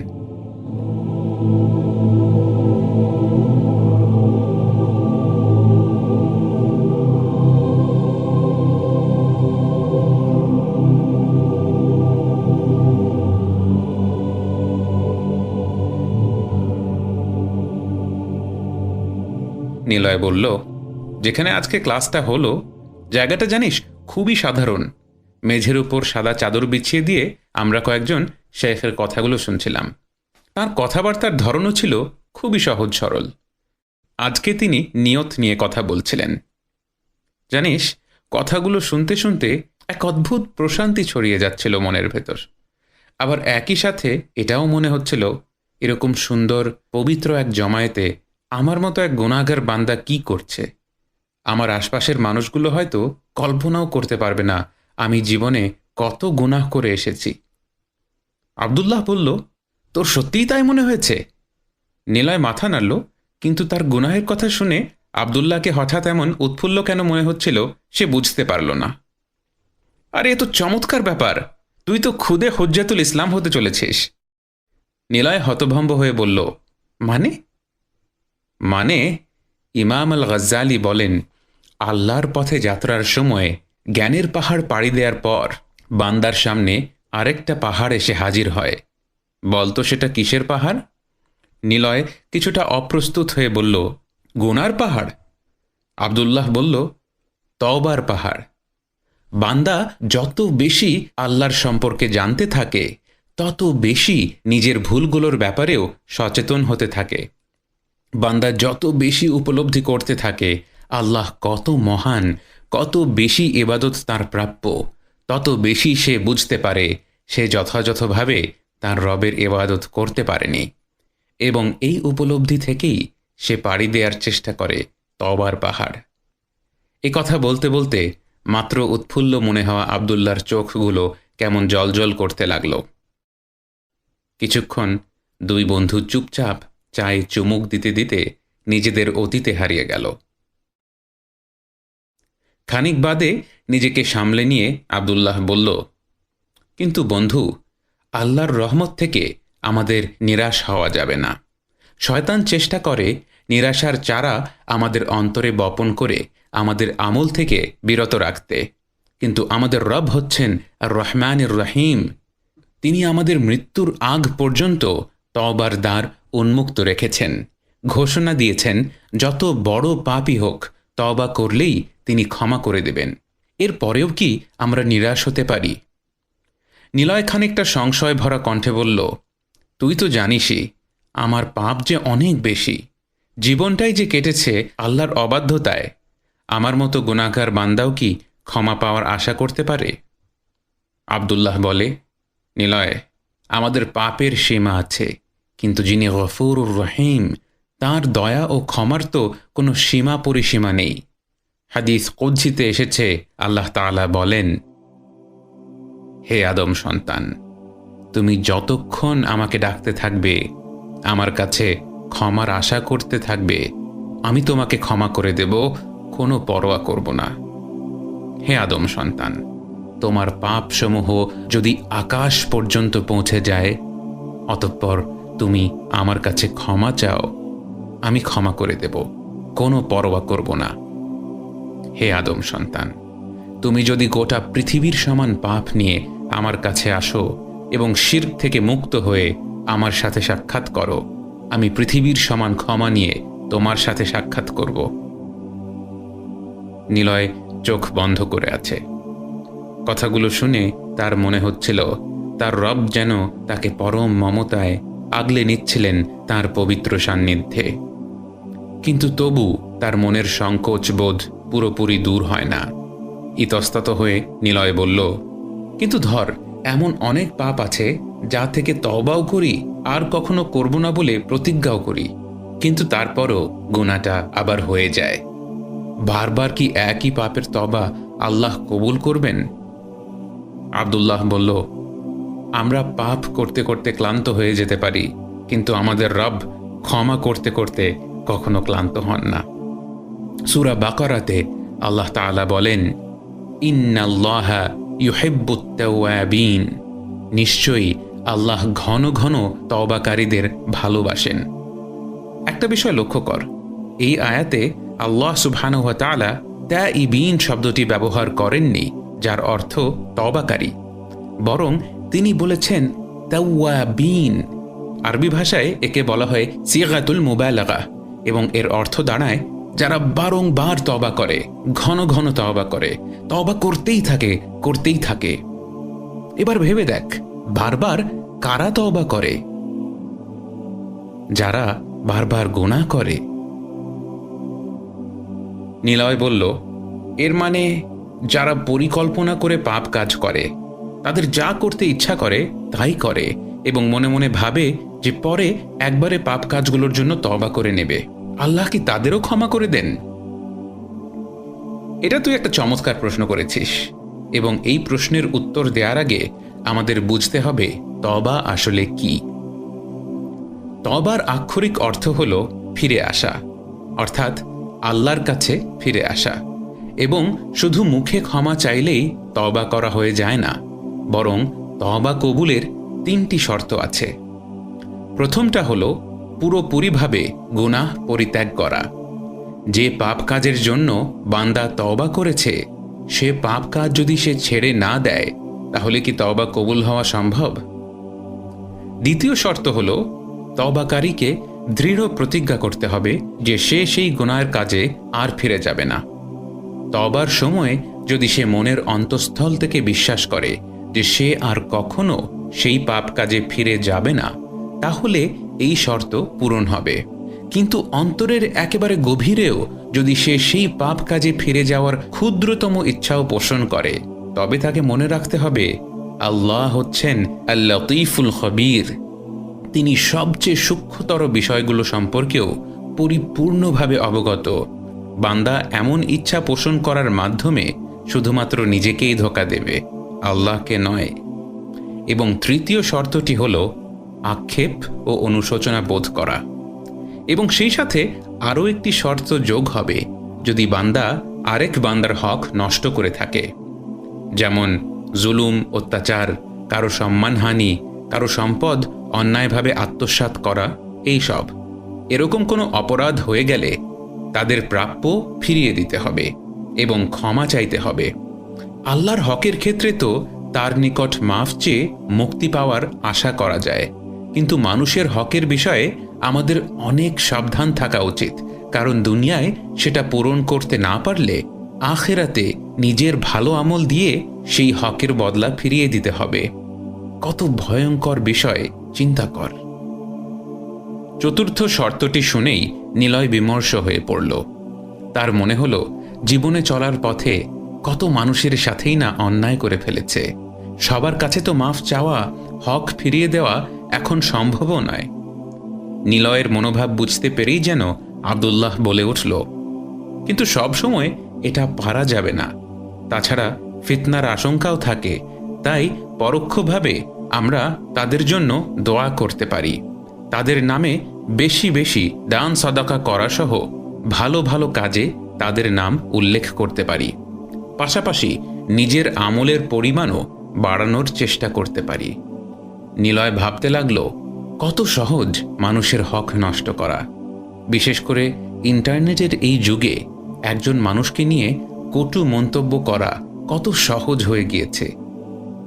Speaker 1: নিলয় বলল, যেখানে আজকে ক্লাসটা হলো, জায়গাটা জানিস খুবই সাধারণ। মেঝের উপর সাদা চাদর বিছিয়ে দিয়ে আমরা কয়েকজন শেখের কথাগুলো শুনছিলাম। তার কথাবার্তার ধরনও ছিল খুবই সহজ সরল। আজকে তিনি নিয়ত নিয়ে কথা বলছিলেন। জানিস, কথাগুলো শুনতে শুনতে এক অদ্ভুত প্রশান্তি ছড়িয়ে যাচ্ছিল মনের ভেতর। আবার একই সাথে এটাও মনে হচ্ছিল, এরকম সুন্দর পবিত্র এক জমায়েতে আমার মতো এক গুনাহগার বান্দা কি করছে। আমার আশপাশের মানুষগুলো হয়তো কল্পনাও করতে পারবে না আমি জীবনে কত গুনাহ করে এসেছি। আব্দুল্লাহ বলল, তোর সত্যিই তাই মনে হয়েছে? নিলয় মাথা নাড়ল, কিন্তু তার গুনাহের কথা শুনে আব্দুল্লাহকে হঠাৎ এমন উৎফুল্ল কেন মনে হচ্ছিল সে বুঝতে পারল না। আরে, এ তো চমৎকার ব্যাপার, তুই তো খুদে হুজ্জাতুল ইসলাম হতে চলেছিস। নিলয় হতভম্ব হয়ে বলল, মানে? মানে ইমাম আল গজ্জালি বলেন, আল্লাহর পথে যাত্রার সময় জ্ঞানের পাহাড় পাড়ি দেওয়ার পর বান্দার সামনে আরেকটা পাহাড় এসে হাজির হয়। বলতো সেটা কিসের পাহাড়? নিলয় কিছুটা অপ্রস্তুত হয়ে বলল, গুনার পাহাড়। আব্দুল্লাহ বলল, তওবার পাহাড়। বান্দা যত বেশি আল্লাহর সম্পর্কে জানতে থাকে তত বেশি নিজের ভুলগুলোর ব্যাপারেও সচেতন হতে থাকে। বান্দা যত বেশি উপলব্ধি করতে থাকে আল্লাহ কত মহান, কত বেশি ইবাদত তার প্রাপ্য, তত বেশি সে বুঝতে পারে সে যথাযথভাবে তার রবের ইবাদত করতে পারেনি। এবং এই উপলব্ধি থেকেই সে পাড়ি দেওয়ার চেষ্টা করে তওবার পাহাড়। এ কথা বলতে বলতে মাত্র উৎফুল্ল মনে হওয়া আব্দুল্লাহর চোখগুলো কেমন জলজল করতে লাগল। কিছুক্ষণ দুই বন্ধু চুপচাপ চায়ে চুমুক দিতে দিতে নিজেদের অতীতে হারিয়ে গেল। খানিক বাদে নিজেকে সামলে নিয়ে আব্দুল্লাহ বলল, কিন্তু বন্ধু, আল্লাহর রহমত থেকে আমাদের নিরাশ হওয়া যাবে না। শয়তান চেষ্টা করে নিরাশার চারা আমাদের অন্তরে বপন করে আমাদের আমল থেকে বিরত রাখতে, কিন্তু আমাদের রব হচ্ছেন আর রহমানুর রহিম। তিনি আমাদের মৃত্যুর আগ পর্যন্ত তওবার দ্বার উন্মুক্ত রেখেছেন। ঘোষণা দিয়েছেন, যত বড় পাপই হোক তওবা করলেই তিনি ক্ষমা করে দেবেন। এর পরেও কি আমরা নিরাশ হতে পারি? নিলয় খানিকটা সংশয় ভরা কণ্ঠে বলল, তুই তো জানিসই আমার পাপ যে অনেক বেশি। জীবনটাই যে কেটেছে আল্লাহর অবাধ্যতায়। আমার মতো গুনাহগার বান্দাও কি ক্ষমা পাওয়ার আশা করতে পারে? আব্দুল্লাহ বলে, নিলয়, আমাদের পাপের সীমা আছে, কিন্তু যিনি গফুরুর রহিম তাঁর দয়া ও ক্ষমার তো কোনো সীমা পরিসীমা নেই। হাদিস কুদসিতে এসেছে, আল্লাহ তাআলা বলেন, হে আদম সন্তান, তুমি যতক্ষণ আমাকে ডাকতে থাকবে, আমার কাছে ক্ষমার আশা করতে থাকবে, আমি তোমাকে ক্ষমা করে দেব, কোনো পরোয়া করব না। হে আদম সন্তান, তোমার পাপসমূহ যদি আকাশ পর্যন্ত পৌঁছে যায়, অতঃপর তুমি আমার কাছে ক্ষমা চাও, আমি ক্ষমা করে দেব, কোনো পরোয়া করব না। হে আদম সন্তান, তুমি যদি গোটা পৃথিবীর সমান পাপ নিয়ে আমার কাছে আসো এবং শিরক থেকে মুক্ত হয়ে আমার সাথে সাক্ষাৎ করো, আমি পৃথিবীর সমান ক্ষমা নিয়ে তোমার সাথে সাক্ষাৎ করব। নিলয় চোখ বন্ধ করে আছে। কথাগুলো শুনে তার মনে হচ্ছিল তার রব যেন তাকে পরম মমতায় আগলে নিচ্ছিলেন তার পবিত্র সান্নিধ্যে। কিন্তু তবু তার মনের সংকোচ বোধ পুরোপুরি দূর হয় না। ইতস্তত হয়ে নিলয় বলল, কিন্তু ধর, এমন অনেক পাপ আছে যা থেকে তওবাও করি আর কখনো করব না বলে প্রতিজ্ঞাও করি, কিন্তু তারপরও গুনাহটা আবার হয়ে যায়। বারবার কি একই পাপের তওবা আল্লাহ কবুল করবেন? আব্দুল্লাহ বলল, আমরা পাপ করতে করতে ক্লান্ত হয়ে যেতে পারি, কিন্তু আমাদের রব ক্ষমা করতে করতে কখনো ক্লান্ত হন না। সূরা বাকারাতে আল্লাহ তাআলা বলেন, ইন্নাল্লাহা ইউহিব্বুত তাওয়াবিন, নিশ্চয়ই আল্লাহ ঘন ঘন তওবাকারীদের ভালোবাসেন। একটা বিষয় লক্ষ্য কর, এই আয়াতে আল্লাহ সুবহানাহু ওয়া তাআলা তাইবিন শব্দটি ব্যবহার করেননি, যার অর্থ তওবাকারী, বরং তিনি বলেছেন তাওয়াবিন। আরবি ভাষায় একে বলা হয় সিগাতুল মুবালাগা এবং এর অর্থ দাঁড়ায় যারা বারংবার তওবা করে, ঘন ঘন তওবা করে, তওবা করতেই থাকে। এবার ভেবে দেখ, বারবার কারা তওবা করে? যারা বারবার গুনাহ করে। নিলয় বলল, এর মানে যারা পরিকল্পনা করে পাপ কাজ করে, তাদের যা করতে ইচ্ছা করে তাই করে এবং মনে মনে ভাবে যে পরে একবারে পাপ কাজগুলোর জন্য তওবা করে নেবে। আল্লাহ কি তাদেরও ক্ষমা করে দেন? এটা তুই একটা চমৎকার প্রশ্ন করেছিস, এবং এই প্রশ্নের উত্তর দেওয়ার আগে আমাদের বুঝতে হবে তওবা আসলে কি। তওবার আক্ষরিক অর্থ হল ফিরে আসা, অর্থাৎ আল্লাহর কাছে ফিরে আসা। এবং শুধু মুখে ক্ষমা চাইলেই তওবা করা হয়ে যায় না, বরং তওবা কবুলের 3টি শর্ত আছে। প্রথমটা হল পুরোপুরিভাবে গুনাহ পরিত্যাগ করা। যে পাপ কাজের জন্য বান্দা তওবা করেছে, সে পাপ কাজ যদি সে ছেড়ে না দেয়, তাহলে কি তওবা কবুল হওয়া সম্ভব? দ্বিতীয় শর্ত হল তওবাকারীকে দৃঢ় প্রতিজ্ঞা করতে হবে যে সে সেই গুনাহের কাজে আর ফিরে যাবে না। তওবার সময় যদি সে মনের অন্তঃস্থল থেকে বিশ্বাস করে যে সে আর কখনো সেই পাপ কাজে ফিরে যাবে না, তাহলে এই শর্ত পূরণ হবে। কিন্তু অন্তরের একেবারে গভীরেও যদি সে সেই পাপ কাজে ফিরে যাওয়ার ক্ষুদ্রতম ইচ্ছাও পোষণ করে, তবে তাকে মনে রাখতে হবে আল্লাহ হচ্ছেন আল লতীফুল খবীর। তিনি সবচেয়ে সূক্ষ্মতর বিষয়গুলো সম্পর্কেও পরিপূর্ণভাবে অবগত। বান্দা এমন ইচ্ছা পোষণ করার মাধ্যমে শুধুমাত্র নিজেকেই ধোঁকা দেবে, আল্লাহকে নয়। এবং তৃতীয় শর্তটি হল আক্ষেপ ও অনুশোচনা বোধ করা। এবং সেই সাথে আরও একটি শর্ত যোগ হবে, যদি বান্দা আরেক বান্দার হক নষ্ট করে থাকে, যেমন জুলুম, অত্যাচার, কারো সম্মানহানি, কারো সম্পদ অন্যায়ভাবে আত্মসাৎ করা, এইসব। এরকম কোনো অপরাধ হয়ে গেলে তাদের প্রাপ্য ফিরিয়ে দিতে হবে এবং ক্ষমা চাইতে হবে। আল্লাহর হকের ক্ষেত্রে তো তার নিকট মাফ চেয়ে মুক্তি পাওয়ার আশা করা যায়, কিন্তু মানুষের হকের বিষয়ে আমাদের অনেক সাবধান থাকা উচিত, কারণ দুনিয়ায় সেটা পূরণ করতে না পারলে আখিরাতে নিজের ভালো আমল দিয়ে সেই হকের বদলা ফিরিয়ে দিতে হবে। কত ভয়ঙ্কর বিষয় চিন্তা কর। চতুর্থ শর্তটি শুনেই নিলয় বিমর্ষ হয়ে পড়ল। তার মনে হলো জীবনে চলার পথে কত মানুষের সাথেই না অন্যায় করে ফেলেছে। সবার কাছে তো মাফ চাওয়া, হক ফিরিয়ে দেওয়া এখন সম্ভবও নয়। নিলয়ের মনোভাব বুঝতে পেরেই যেন আব্দুল্লাহ বলে উঠল, কিন্তু সব সময় এটা পারা যাবে না। তাছাড়া ফিতনার আশঙ্কাও থাকে, তাই পরোক্ষভাবে আমরা তাদের জন্য দোয়া করতে পারি। তাদের নামে বেশি বেশি দান সাদাকা করা সহ ভালো ভালো কাজে তাদের নাম উল্লেখ করতে পারি। পাশাপাশি নিজের আমলের পরিমাণও বাড়ানোর চেষ্টা করতে পারি। নিলয় ভাবতে লাগলো, কত সহজ মানুষের হক নষ্ট করা। বিশেষ করে ইন্টারনেটের এই যুগে একজন মানুষকে নিয়ে কটু মন্তব্য করা কত সহজ হয়ে গিয়েছে।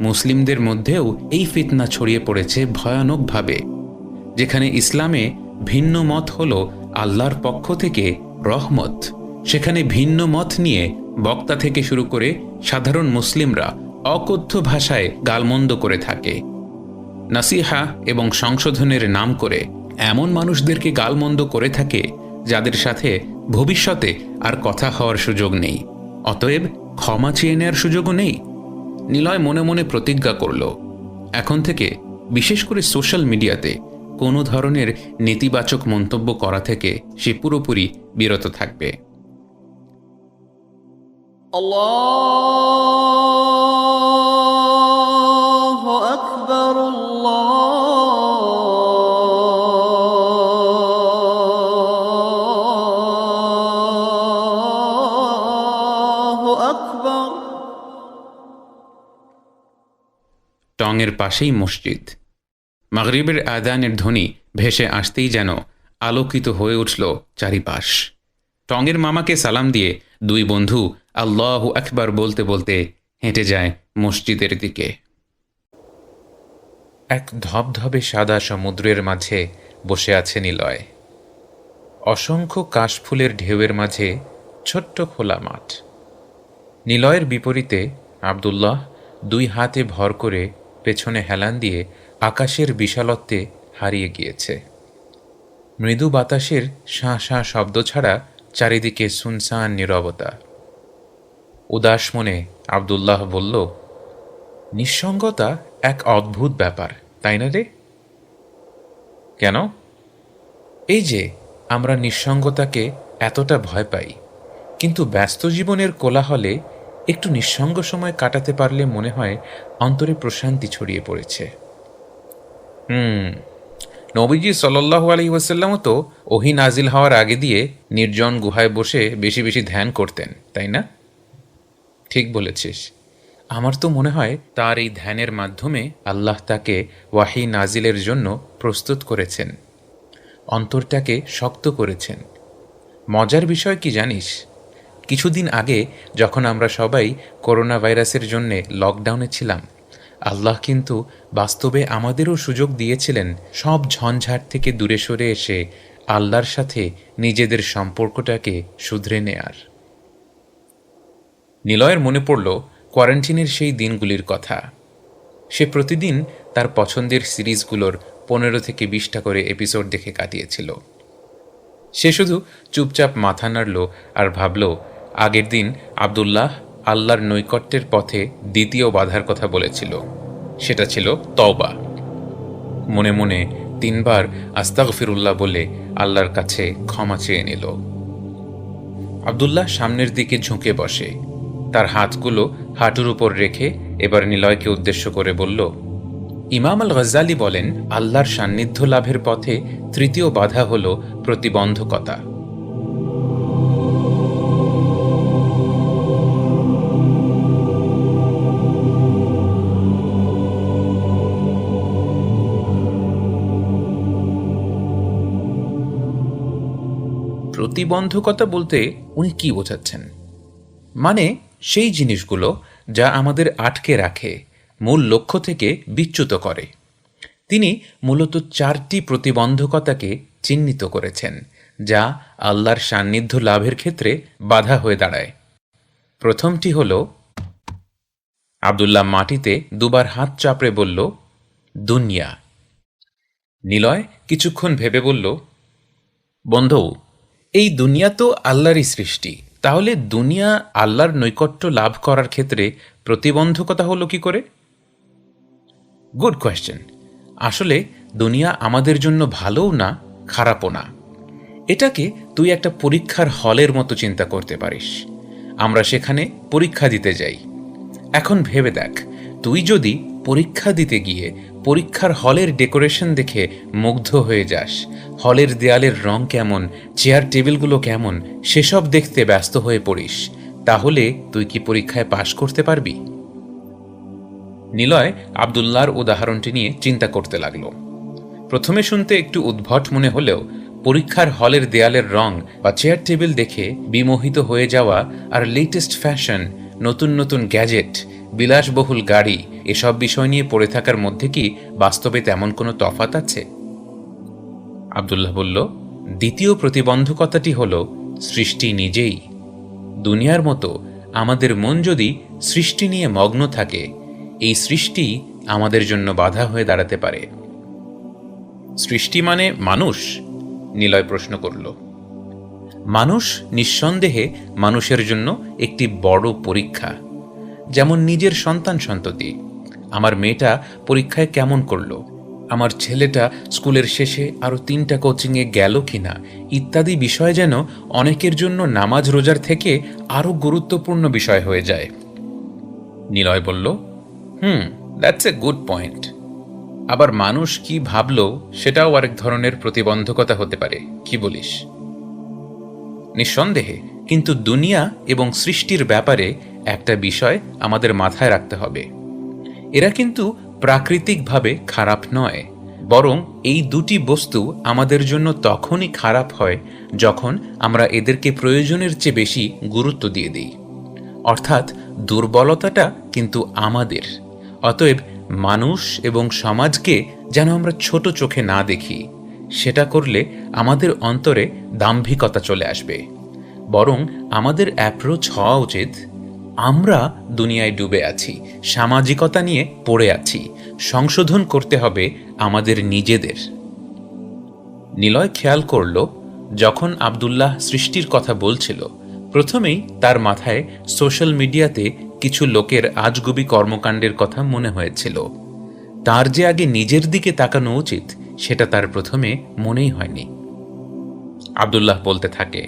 Speaker 1: মুসলিমদের মধ্যেও এই ফিতনা ছড়িয়ে পড়েছে ভয়ানকভাবে। যেখানে ইসলামে ভিন্ন মত হল আল্লাহর পক্ষ থেকে রহমত, সেখানে ভিন্ন মত নিয়ে বক্তা থেকে শুরু করে সাধারণ মুসলিমরা অকথ্য ভাষায় গালমন্দ করে থাকে। নাসিহা এবং সংশোধনের নাম করে এমন মানুষদেরকে গালমন্দ করে থাকে যাদের সাথে ভবিষ্যতে আর কথা হওয়ার সুযোগ নেই, অতএব ক্ষমা চেয়ে নেওয়ার সুযোগও নেই। নিলয় মনে মনে প্রতিজ্ঞা করল, এখন থেকে বিশেষ করে সোশ্যাল মিডিয়াতে কোনো ধরনের নেতিবাচক মন্তব্য করা থেকে সে পুরোপুরি বিরত থাকবে।
Speaker 3: আল্লাহু আকবার, আল্লাহু আকবার।
Speaker 1: টঙের পাশেই মসজিদ। মাগরিবের আযানের ধ্বনি ভেসে আসতেই যেন আলোকিত হয়ে উঠল চারিপাশ। টঙের মামাকে সালাম দিয়ে দুই বন্ধু আল্লাহু আকবার বলতে বলতে হেঁটে যায় মসজিদের দিকে। এক ধবধবে সাদা সমুদ্রের মাঝে বসে আছে নিলয়। অসংখ্য কাশফুলের ঢেউয়ের মাঝে ছোট্ট খোলা মাঠ। নিলয়ের বিপরীতে আব্দুল্লাহ 2 হাতে ভর করে পেছনে হেলান দিয়ে আকাশের বিশালত্বে হারিয়ে গিয়েছে। মৃদু বাতাসের শাঁ শাঁ শব্দ ছাড়া চারিদিকে সুনসান নীরবতা। উদাস মনে আব্দুল্লাহ বলল, নিঃসঙ্গতা এক অদ্ভুত ব্যাপার, তাই না রে? কেন? এই যে আমরা নিঃসঙ্গতাকে এতটা ভয় পাই, কিন্তু ব্যস্ত জীবনের কোলাহলে একটু নিঃসঙ্গ সময় কাটাতে পারলে মনে হয় অন্তরে প্রশান্তি ছড়িয়ে পড়েছে। নবীজি সাল্লাল্লাহু আলাইহি ওয়াসাল্লামও তো ওহী নাজিল হওয়ার আগে দিয়ে নির্জন গুহায় বসে বেশি বেশি ধ্যান করতেন, তাই না? ঠিক বলেছিস। আমার তো মনে হয় তার এই ধ্যানের মাধ্যমে আল্লাহ তাকে ওয়াহী নাজিলের জন্য প্রস্তুত করেছেন, অন্তরটাকে শক্ত করেছেন। মজার বিষয় কি জানিস? কিছুদিন আগে যখন আমরা সবাই করোনা ভাইরাসের জন্যে লকডাউনে ছিলাম, আল্লাহ কিন্তু বাস্তবে আমাদেরও সুযোগ দিয়েছিলেন সব ঝঞ্ঝাট থেকে দূরে সরে এসে আল্লাহর সাথে নিজেদের সম্পর্কটাকে শুধরে নেয়ার। নিলয়ের মনে পড়ল কোয়ারেন্টিনের সেই দিনগুলির কথা। সে প্রতিদিন তার পছন্দের সিরিজগুলোর 15 থেকে 20টা করে এপিসোড দেখে কাটিয়েছিল। সে শুধু চুপচাপ মাথা নাড়ল আর ভাবল, আগের দিন আব্দুল্লাহ আল্লাহর নৈকট্যের পথে দ্বিতীয় বাধার কথা বলেছিল, সেটা ছিল তওবা। মনে মনে 3 বার আস্তাগফিরুল্লাহ বলে আল্লাহর কাছে ক্ষমা চেয়ে নিল। আব্দুল্লাহ সামনের দিকে ঝুঁকে বসে, তার হাতগুলো হাঁটুর উপর রেখে এবার নিলয়কে উদ্দেশ্য করে বলল, ইমাম আল গজ্জালি বলেন, আল্লাহর সান্নিধ্য লাভের পথে তৃতীয় বাধা হল প্রতিবন্ধকতা। প্রতিবন্ধকতা বলতে উনি কি বোঝাচ্ছেন? মানে সেই জিনিসগুলো যা আমাদের আটকে রাখে, মূল লক্ষ্য থেকে বিচ্যুত করে। তিনি মূলত 4টি প্রতিবন্ধকতাকে চিহ্নিত করেছেন, যা আল্লাহর সান্নিধ্য লাভের ক্ষেত্রে বাধা হয়ে দাঁড়ায়। প্রথমটি হল, আব্দুল্লাহ মাটিতে 2 বার হাত চাপড়ে বলল, দুনিয়া। নিলয় কিছুক্ষণ ভেবে বলল, বন্ধু, এই দুনিয়া তো আল্লাহরই সৃষ্টি, তাহলে দুনিয়া আল্লাহর নৈকট্য লাভ করার ক্ষেত্রে প্রতিবন্ধকতা হলো কি করে? Good question. আসলে দুনিয়া আমাদের জন্য ভালোও না, খারাপও না। এটাকে তুই একটা পরীক্ষার হলের মতো চিন্তা করতে পারিস। আমরা সেখানে পরীক্ষা দিতে যাই। এখন ভেবে দেখ, তুই যদি পরীক্ষা দিতে গিয়ে পরীক্ষার হলের ডেকোরেশন দেখে মুগ্ধ হয়ে যাস, হলের দেয়ালের রং কেমন, চেয়ার টেবিলগুলো কেমন, সেসব দেখতে ব্যস্ত হয়ে পড়িস, তাহলে তুই কি পরীক্ষায় পাশ করতে পারবি? নিলয় আব্দুল্লাহর উদাহরণটি নিয়ে চিন্তা করতে লাগল। প্রথমে শুনতে একটু উদ্ভট মনে হলেও পরীক্ষার হলের দেয়ালের রং বা চেয়ার টেবিল দেখে বিমোহিত হয়ে যাওয়া আর লেটেস্ট ফ্যাশন, নতুন নতুন গ্যাজেট, বিলাসবহুল গাড়ি, এসব বিষয় নিয়ে পড়ে থাকার মধ্যে কি বাস্তবে তেমন কোনো তফাৎ আছে? আব্দুল্লাহ বলল, দ্বিতীয় প্রতিবন্ধকতাটি হল সৃষ্টি নিজেই। দুনিয়ার মতো আমাদের মন যদি সৃষ্টি নিয়ে মগ্ন থাকে, এই সৃষ্টি আমাদের জন্য বাধা হয়ে দাঁড়াতে পারে। সৃষ্টি মানে মানুষ? নিলয় প্রশ্ন করল। মানুষ নিঃসন্দেহে মানুষের জন্য একটি বড় পরীক্ষা। যেমন নিজের সন্তান সন্ততি। আমার মেয়েটা পরীক্ষায় কেমন করলো, আমার ছেলেটা স্কুলের শেষে আরও 3টা কোচিংয়ে গেল কিনা, ইত্যাদি বিষয় যেন অনেকের জন্য নামাজ রোজার থেকে আরও গুরুত্বপূর্ণ বিষয় হয়ে যায়। নিলয় বলল, দ্যাটস এ গুড পয়েন্ট। আবার মানুষ কি ভাবল সেটাও আরেক ধরনের প্রতিবন্ধকতা হতে পারে, কি বলিস? নিঃসন্দেহে, কিন্তু দুনিয়া এবং সৃষ্টির ব্যাপারে একটা বিষয় আমাদের মাথায় রাখতে হবে। এরা কিন্তু প্রাকৃতিকভাবে খারাপ নয়, বরং এই দুটি বস্তু আমাদের জন্য তখনই খারাপ হয় যখন আমরা এদেরকে প্রয়োজনের চেয়ে বেশি গুরুত্ব দিয়ে দিই। অর্থাৎ দুর্বলতাটা কিন্তু আমাদের। অতএব মানুষ এবং সমাজকে যেন আমরা ছোট চোখে না দেখি, সেটা করলে আমাদের অন্তরে দাম্ভিকতা চলে আসবে। বরং আমাদের অ্যাপ্রোচ হওয়া উচিত, আমরা দুনিয়ায় ডুবে আছি, সামাজিকতা নিয়ে পড়ে আছি, সংশোধন করতে হবে আমাদের নিজেদের। নিলয় খেয়াল করল, যখন আব্দুল্লাহ সৃষ্টির কথা বলছিল, প্রথমেই তার মাথায় সোশ্যাল মিডিয়াতে কিছু লোকের আজগুবি কর্মকাণ্ডের কথা মনে হয়েছিল। তার যে আগে নিজের দিকে তাকানো উচিত সেটা তার প্রথমে মনেই হয়নি। আব্দুল্লাহ বলতে থাকে,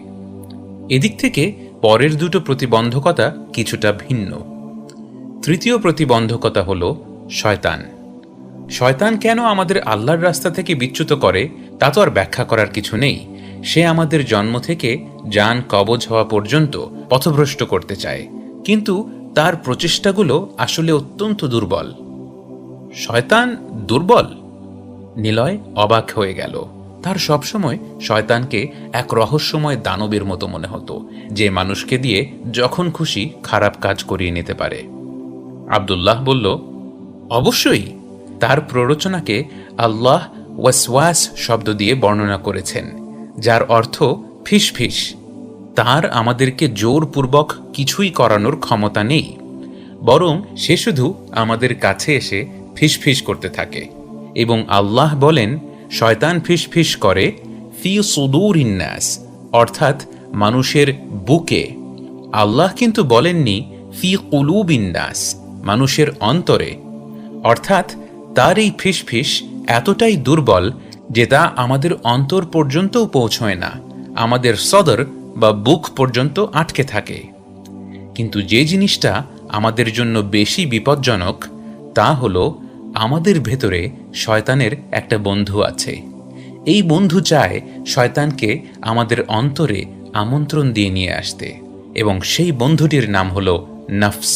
Speaker 1: এদিক থেকে পরের দুটো প্রতিবন্ধকতা কিছুটা ভিন্ন। তৃতীয় প্রতিবন্ধকতা হল শয়তান। শয়তান কেন আমাদের আল্লাহর রাস্তা থেকে বিচ্যুত করে তা তো আর ব্যাখ্যা করার কিছু নেই। সে আমাদের জন্ম থেকে জান কবজ হওয়া পর্যন্ত পথভ্রষ্ট করতে চায়, কিন্তু তার প্রচেষ্টাগুলো আসলে অত্যন্ত দুর্বল। শয়তান দুর্বল? নিলয় অবাক হয়ে গেল। তার সবসময় শয়তানকে এক রহস্যময় দানবের মতো মনে হতো, যে মানুষকে দিয়ে যখন খুশি খারাপ কাজ করিয়ে নিতে পারে। আব্দুল্লাহ বলল, অবশ্যই। তার প্ররোচনাকে আল্লাহ ওয়াসওয়াস শব্দ দিয়ে বর্ণনা করেছেন, যার অর্থ ফিসফিস। তার আমাদেরকে জোরপূর্বক কিছুই করানোর ক্ষমতা নেই, বরং সে শুধু আমাদের কাছে এসে ফিসফিস করতে থাকে। এবং আল্লাহ বলেন, শয়তান ফিসফিস করে ফি সুদুরিন নাস, অর্থাৎ মানুষের বুকে। আল্লাহ কিন্তু বলেননি ফি কুলুবিন নাস, মানুষের অন্তরে। অর্থাৎ তার এই ফিসফিস এতটাই দুর্বল যে তা আমাদের অন্তর পর্যন্তও পৌঁছয় না, আমাদের সদর বা বুক পর্যন্ত আটকে থাকে। কিন্তু যে জিনিসটা আমাদের জন্য বেশি বিপজ্জনক তা হলো, আমাদের ভেতরে শয়তানের একটা বন্ধু আছে। এই বন্ধু চায় শয়তানকে আমাদের অন্তরে আমন্ত্রণ দিয়ে নিয়ে আসতে, এবং সেই বন্ধুটির নাম হলো নফস।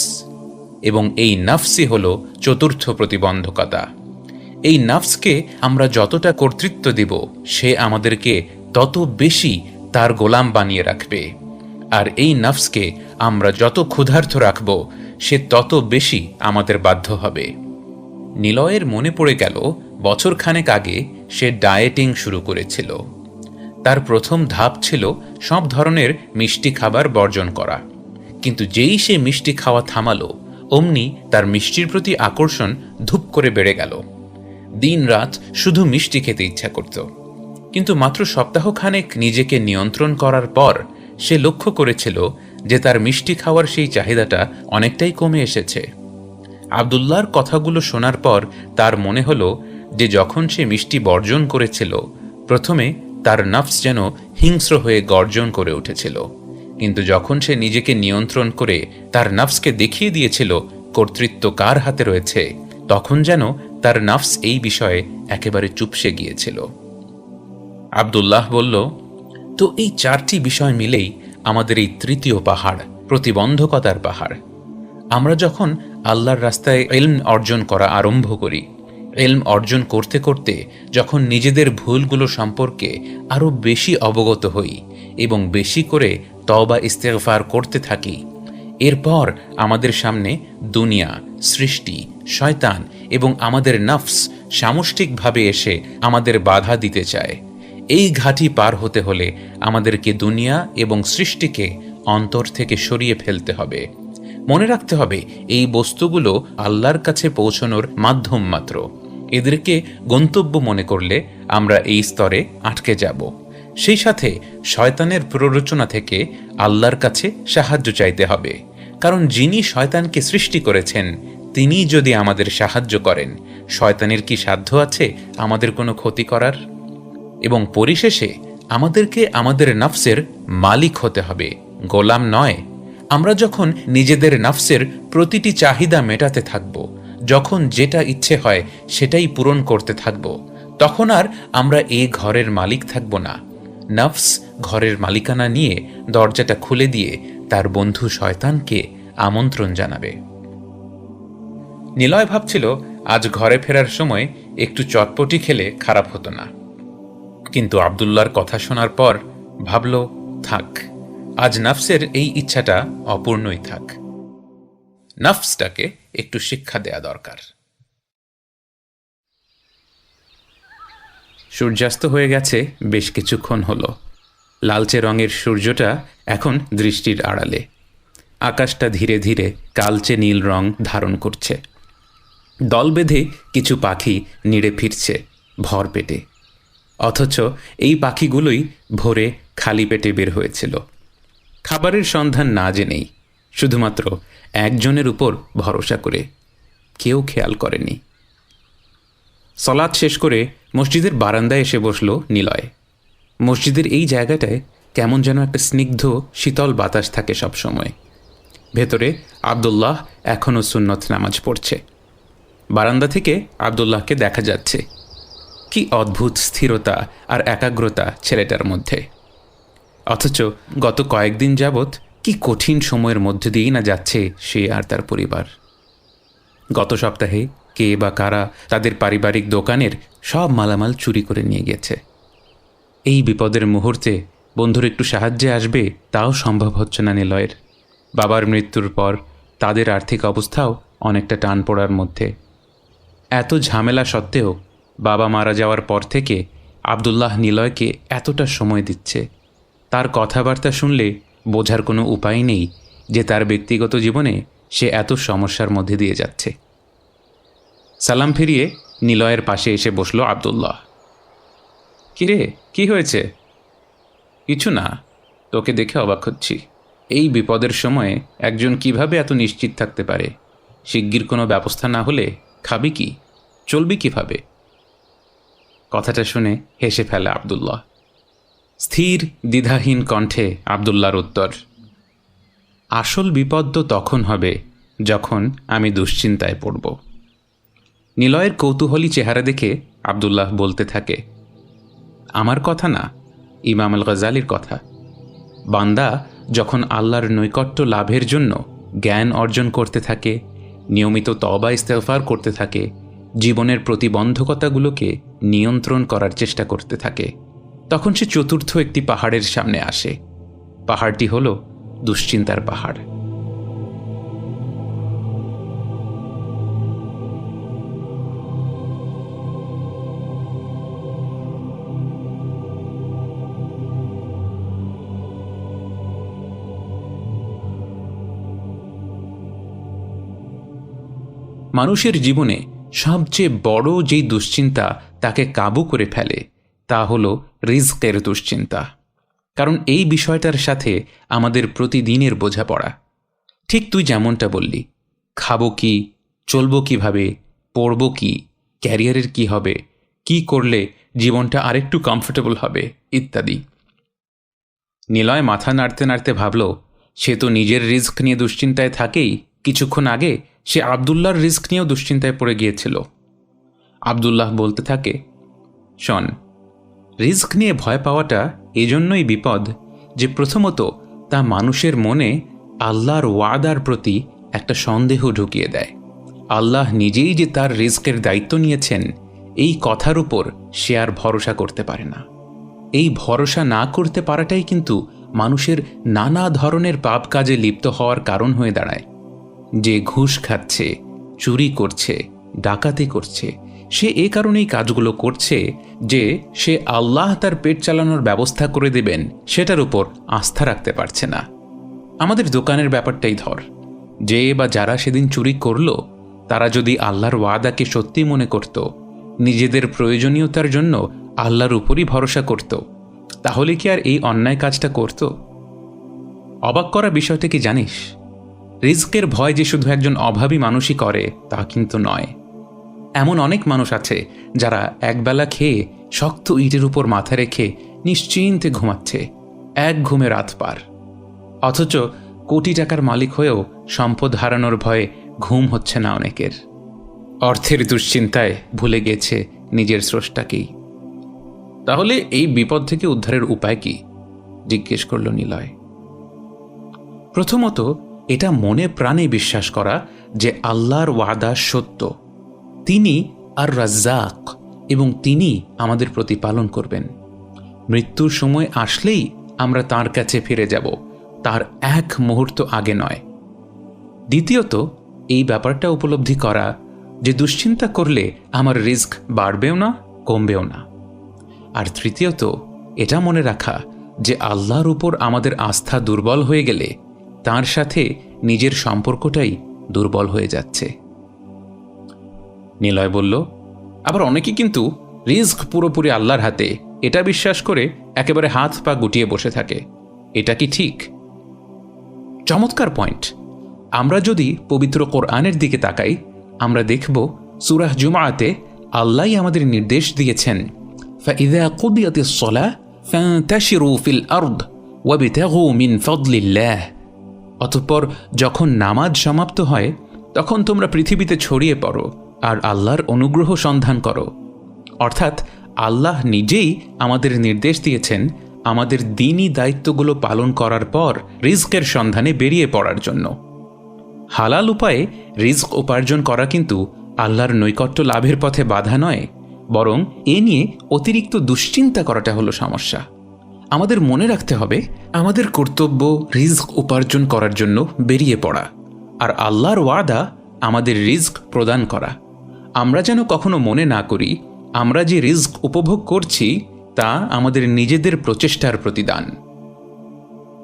Speaker 1: এবং এই নফসই হলো চতুর্থ প্রতিবন্ধকতা। এই নফসকে আমরা যতটা কর্তৃত্ব দিব, সে আমাদেরকে তত বেশি তার গোলাম বানিয়ে রাখবে। আর এই নফসকে আমরা যত ক্ষুধার্ত রাখব, সে তত বেশি আমাদের বাধ্য হবে। নিলয়ের মনে পড়ে গেল, বছরখানেক আগে সে ডায়েটিং শুরু করেছিল। তার প্রথম ধাপ ছিল সব ধরনের মিষ্টি খাবার বর্জন করা। কিন্তু যেই সে মিষ্টি খাওয়া থামালো, অমনি তার মিষ্টির প্রতি আকর্ষণ ধূপ করে বেড়ে গেল। দিন রাত শুধু মিষ্টি খেতে ইচ্ছা করত। কিন্তু মাত্র সপ্তাহখানেক নিজেকে নিয়ন্ত্রণ করার পর সে লক্ষ্য করেছিল যে তার মিষ্টি খাওয়ার সেই চাহিদাটা অনেকটাই কমে এসেছে। আব্দুল্লাহর কথাগুলো শোনার পর তার মনে হলো যে যখন সে মিষ্টি বর্জন করেছিল, প্রথমে তার নফস যেন হিংস্র হয়ে গর্জন করে উঠেছিল। কিন্তু যখন সে নিজেকে নিয়ন্ত্রণ করে তার নফসকে দেখিয়ে দিয়েছিল কর্তৃত্ব কার হাতে রয়েছে, তখন যেন তার নফস এই বিষয়ে একেবারে চুপসে গিয়েছিল। আব্দুল্লাহ বলল, তো এই চারটি বিষয় মিলেই আমাদের এই তৃতীয় পাহাড়, প্রতিবন্ধকতার পাহাড়। আমরা যখন আল্লাহর রাস্তায় ইলম অর্জন করা আরম্ভ করি, ইলম অর্জন করতে করতে যখন নিজেদের ভুলগুলো সম্পর্কে আরও বেশি অবগত হই এবং বেশি করে তওবা ইস্তেগফার করতে থাকি, এরপর আমাদের সামনে দুনিয়া, সৃষ্টি, শয়তান এবং আমাদের নফস সামষ্টিকভাবে এসে আমাদের বাধা দিতে চায়। এই ঘাটি পার হতে হলে আমাদেরকে দুনিয়া এবং সৃষ্টিকে অন্তর থেকে সরিয়ে ফেলতে হবে। মনে রাখতে হবে, এই বস্তুগুলো আল্লাহর কাছে পৌঁছানোর মাধ্যম মাত্র। এদেরকে গন্তব্য মনে করলে আমরা এই স্তরে আটকে যাব। সেই সাথে শয়তানের প্ররোচনা থেকে আল্লাহর কাছে সাহায্য চাইতে হবে, কারণ যিনি শয়তানকে সৃষ্টি করেছেন তিনিই যদি আমাদের সাহায্য করেন, শয়তানের কি সাধ্য আছে আমাদের কোনো ক্ষতি করার? এবং পরিশেষে আমাদেরকে আমাদের নফসের মালিক হতে হবে, গোলাম নয়। আমরা যখন নিজেদের নফসের প্রতিটি চাহিদা মেটাতে থাকব, যখন যেটা ইচ্ছে হয় সেটাই পূরণ করতে থাকব, তখন আর আমরা এই ঘরের মালিক থাকব না। নফস ঘরের মালিকানা নিয়ে দরজাটা খুলে দিয়ে তার বন্ধু শয়তানকে আমন্ত্রণ জানাবে। নিলয় ভাবছিল, আজ ঘরে ফেরার সময় একটু চটপটি খেলে খারাপ হতো না। কিন্তু আব্দুল্লাহর কথা শোনার পর ভাবল, থাক, আজ নফসের এই ইচ্ছাটা অপূর্ণই থাক। নফসটাকে একটু শিক্ষা দেয়া দরকার। সূর্যাস্ত হয়ে গেছে বেশ কিছুক্ষণ হলো। লালচে রঙের সূর্যটা এখন দৃষ্টির আড়ালে। আকাশটা ধীরে ধীরে কালচে নীল রং ধারণ করছে। দল বেঁধে কিছু পাখি নিড়ে ফিরছে ভর পেটে, অথচ এই পাখিগুলোই ভোরে খালি পেটে বের হয়েছিল, খাবারের সন্ধান না জেনেই, শুধুমাত্র একজনের উপর ভরসা করে। কেউ খেয়াল করেনি। সলাৎ শেষ করে মসজিদের বারান্দায় এসে বসল নিলয়। মসজিদের এই জায়গাটায় কেমন যেন একটা স্নিগ্ধ শীতল বাতাস থাকে সবসময়। ভেতরে আব্দুল্লাহ এখনও সুন্নত নামাজ পড়ছে। বারান্দা থেকে আব্দুল্লাহকে দেখা যাচ্ছে। কি অদ্ভুত স্থিরতা আর একাগ্রতা ছেলেটার মধ্যে। অথচ গত কয়েকদিন যাবৎ কি কঠিন সময়ের মধ্যে দিয়েই না যাচ্ছে সে আর তার পরিবার। গত সপ্তাহে কে বা কারা তাদের পারিবারিক দোকানের সব মালামাল চুরি করে নিয়ে গেছে। এই বিপদের মুহূর্তে বন্ধুর একটু সাহায্যে আসবে তাও সম্ভব হচ্ছে না নিলয়ের। বাবার মৃত্যুর পর তাদের আর্থিক অবস্থাও অনেকটা টান পড়ার মধ্যে। এত ঝামেলা সত্ত্বেও বাবা মারা যাওয়ার পর থেকে আব্দুল্লাহ নিলয়কে এতটা সময় দিচ্ছে। তার কথাবার্তা শুনলে বোঝার কোনো উপায় নেই যে তার ব্যক্তিগত জীবনে সে এত সমস্যার মধ্যে দিয়ে যাচ্ছে। সালাম ফিরিয়ে নিলয়ের পাশে এসে বসল আব্দুল্লাহ। কিরে, কি হয়েছে? কিছু না, তোকে দেখে অবাক হচ্ছি। এই বিপদের সময়ে একজন কিভাবে এত নিশ্চিত থাকতে পারে? শিগগির কোনো ব্যবস্থা না হলে খাবি কি, চলবি কিভাবে? কথাটা শুনে হেসে ফেলে আব্দুল্লাহ। স্থির দ্বিধাহীন কণ্ঠে আব্দুল্লাহর উত্তর, আসল বিপদ তো তখন হবে যখন আমি দুশ্চিন্তায় পড়ব। নিলয়ের কৌতূহলী চেহারা দেখে আব্দুল্লাহ বলতে থাকে, আমার কথা না, ইমাম আল গজালির কথা। বান্দা যখন আল্লাহর নৈকট্য লাভের জন্য জ্ঞান অর্জন করতে থাকে, নিয়মিত তওবা ইস্তেগফার করতে থাকে, জীবনের প্রতিবন্ধকতাগুলোকে নিয়ন্ত্রণ করার চেষ্টা করতে থাকে, তখন সে চতুর্থ একটি পাহাড়ের সামনে আসে। পাহাড়টি হল দুশ্চিন্তার পাহাড়। মানুষের জীবনে সবচেয়ে বড় যেই দুশ্চিন্তা তাকে কাবু করে ফেলে তা হল রিজকের দুশ্চিন্তা। কারণ এই বিষয়টার সাথে আমাদের প্রতিদিনের বোঝাপড়া। ঠিক তুই যেমনটা বললি, খাবো কি, চলবো কিভাবে, পড়বো কি, ক্যারিয়ারের কি হবে, কি করলে জীবনটা আরেকটু কমফোর্টেবল হবে, ইত্যাদি। নিলয় মাথা নাড়তে নাড়তে ভাবল, সে তো নিজের রিস্ক নিয়ে দুশ্চিন্তায় থাকেই, কিছুক্ষণ আগে সে আব্দুল্লাহর রিস্ক নিয়েও দুশ্চিন্তায় পড়ে গিয়েছিল। আব্দুল্লাহ বলতে থাকে, শোন, রিস্ক নিয়ে ভয় পাওয়াটা এজন্যই বিপদ যে প্রথমত তা মানুষের মনে আল্লাহর ওয়াদার প্রতি একটা সন্দেহ ঢুকিয়ে দেয়। আল্লাহ নিজেই যে তার রিস্কের দায়িত্ব নিয়েছেন এই কথার উপর সে আর ভরসা করতে পারে না। এই ভরসা না করতে পারাটাই কিন্তু মানুষের নানা ধরনের পাপ কাজে লিপ্ত হওয়ার কারণ হয়ে দাঁড়ায়। যে ঘুষ খাচ্ছে, চুরি করছে, ডাকাতি করছে, সে এ কারণেই কাজগুলো করছে যে সে আল্লাহ তার পেট চালানোর ব্যবস্থা করে দেবেন সেটার উপর আস্থা রাখতে পারছে না। আমাদের দোকানের ব্যাপারটাই ধর, যে বা যারা সেদিন চুরি করল তারা যদি আল্লাহর ওয়াদাকে সত্যি মনে করত, নিজেদের প্রয়োজনীয়তার জন্য আল্লাহর উপরই ভরসা করত, তাহলে কি আর এই অন্যায় কাজটা করত? অবাক করা বিষয়টা কি জানিস? রিস্কের ভয় যে শুধু একজন অভাবী মানুষই করে তা কিন্তু নয়। এমন অনেক মানুষ আছে যারা একবেলা খেয়ে শক্ত ইটের উপর মাথা রেখে নিশ্চিন্তে ঘুমাচ্ছে, এক ঘুমে রাত পার। অথচ কোটি টাকার মালিক হয়েও সম্পদ হারানোর ভয়ে ঘুম হচ্ছে না অনেকের। অর্থের দুশ্চিন্তায় ভুলে গেছে নিজের স্রষ্টাকেই। তাহলে এই বিপদ থেকে উদ্ধারের উপায় কি? জিজ্ঞেস করল নিলয়। প্রথমত এটা মনে প্রাণে বিশ্বাস করা যে আল্লাহর ওয়াদা সত্য, তিনি আর রাজ্জাক এবং তিনি আমাদের প্রতিপালন করবেন। মৃত্যুর সময় আসলেই আমরা তাঁর কাছে ফিরে যাব, তার এক মুহূর্ত আগে নয়। দ্বিতীয়ত এই ব্যাপারটা উপলব্ধি করা যে দুশ্চিন্তা করলে আমার রিস্ক বাড়বেও না, কমবেও না। আর তৃতীয়ত এটা মনে রাখা যে আল্লাহর উপর আমাদের আস্থা দুর্বল হয়ে গেলে তার সাথে নিজের সম্পর্কটাই দুর্বল হয়ে যাচ্ছে। নিলয় বলল, আবার অনেকে কিন্তু রিজক পুরোপুরি আল্লাহর হাতে এটা বিশ্বাস করে একেবারে হাত পা গুটিয়ে বসে থাকে। এটা কি ঠিক? চমৎকার পয়েন্ট। আমরা যদি পবিত্র কোরআনের দিকে তাকাই, আমরা দেখব সূরা জুমআতে আল্লাহই আমাদের নির্দেশ দিয়েছেন, ফাইযা কুদিয়াতিস সালাহ ফান্তাশিরু ফিল আরদ ওয়াবতাগু মিন ফাদলিল্লাহ। অতঃপর যখন নামাজ সমাপ্ত হয় তখন তোমরা পৃথিবীতে ছড়িয়ে পড়ো আর আল্লাহর অনুগ্রহ সন্ধান করো। অর্থাৎ আল্লাহ নিজেই আমাদের নির্দেশ দিয়েছেন আমাদের দ্বীনি দায়িত্বগুলো পালন করার পর রিজকের সন্ধানে বেরিয়ে পড়ার জন্য। হালাল উপায়ে রিজক উপার্জন করা কিন্তু আল্লাহর নৈকট্য লাভের পথে বাধা নয়, বরং এ নিয়ে অতিরিক্ত দুশ্চিন্তা করাটা হলো সমস্যা। আমাদের মনে রাখতে হবে আমাদের কর্তব্য রিজক উপার্জন করার জন্য বেরিয়ে পড়া, আর আল্লাহর ওয়াদা আমাদের রিজক প্রদান করা। আমরা যেন কখনো মনে না করি আমরা যে রিজক উপভোগ করছি তা আমাদের নিজেদের প্রচেষ্টার প্রতিদান।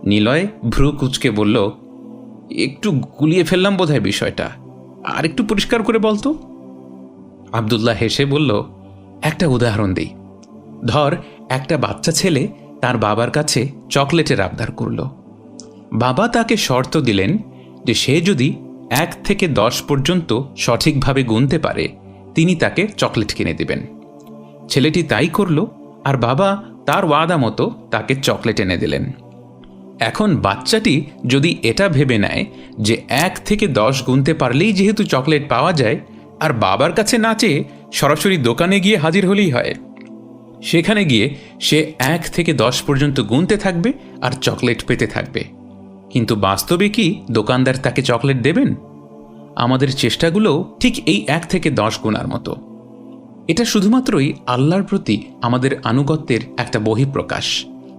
Speaker 1: নিলয় ভ্রু কুঁচকে বলল, একটু গুলিয়ে ফেললাম বোধহয় বিষয়টা, আর একটু পরিষ্কার করে বলতো। আব্দুল্লাহ হেসে বলল, একটা উদাহরণ দিই। ধর একটা বাচ্চা ছেলে তার বাবার কাছে চকলেটের আবদার করল। বাবা তাকে শর্ত দিলেন যে সে যদি 1 থেকে 10 পর্যন্ত সঠিকভাবে গুনতে পারে তিনি তাকে চকলেট কিনে দিবেন। ছেলেটি তাই করল, আর বাবা তার ওয়াদা মতো তাকে চকলেট এনে দিলেন। এখন বাচ্চাটি যদি এটা ভেবে নেয় যে 1 থেকে 10 গুনতে পারলেই যেহেতু চকলেট পাওয়া যায়, আর বাবার কাছে না চেয়ে সরাসরি দোকানে গিয়ে হাজির হলেই হয়, সেখানে গিয়ে সে 1 থেকে 10 পর্যন্ত গুনতে থাকবে আর চকলেট পেতে থাকবে। কিন্তু বাস্তবে কি দোকানদার তাকে চকলেট দেবেন? আমাদের চেষ্টাগুলো ঠিক এই 1 থেকে 10 গুণার মতো। এটা শুধুমাত্রই আল্লাহর প্রতি আমাদের আনুগত্যের একটা বহিঃপ্রকাশ।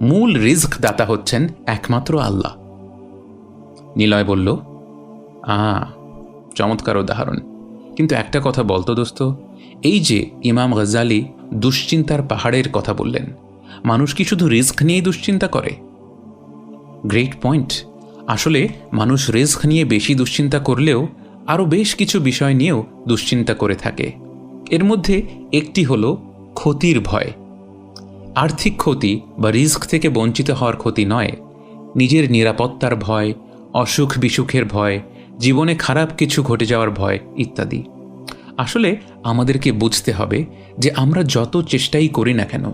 Speaker 1: মূল রিজক দাতা হচ্ছেন একমাত্র আল্লাহ। নিলয় বলল, চমৎকার উদাহরণ, কিন্তু একটা কথা বলতো দোস্ত, এই যে ইমাম গজালি দুশ্চিন্তার পাহাড়ের কথা বললেন, মানুষ কি শুধু রিস্ক নিয়েই দুশ্চিন্তা করে? Great point. আসলে মানুষ রিস্ক নিয়ে বেশি দুশ্চিন্তা করলেও আরও বেশ কিছু বিষয় নিয়েও দুশ্চিন্তা করে থাকে। এর মধ্যে একটি হলো ক্ষতির ভয়। আর্থিক ক্ষতি বা রিস্ক থেকে বঞ্চিত হওয়ার ক্ষতি নয়, নিজের নিরাপত্তার ভয়, অসুখ বিসুখের ভয়, জীবনে খারাপ কিছু ঘটে যাওয়ার ভয় ইত্যাদি। আসলে আমাদেরকে বুঝতে হবে যে আমরা যত চেষ্টাই করি না কেন,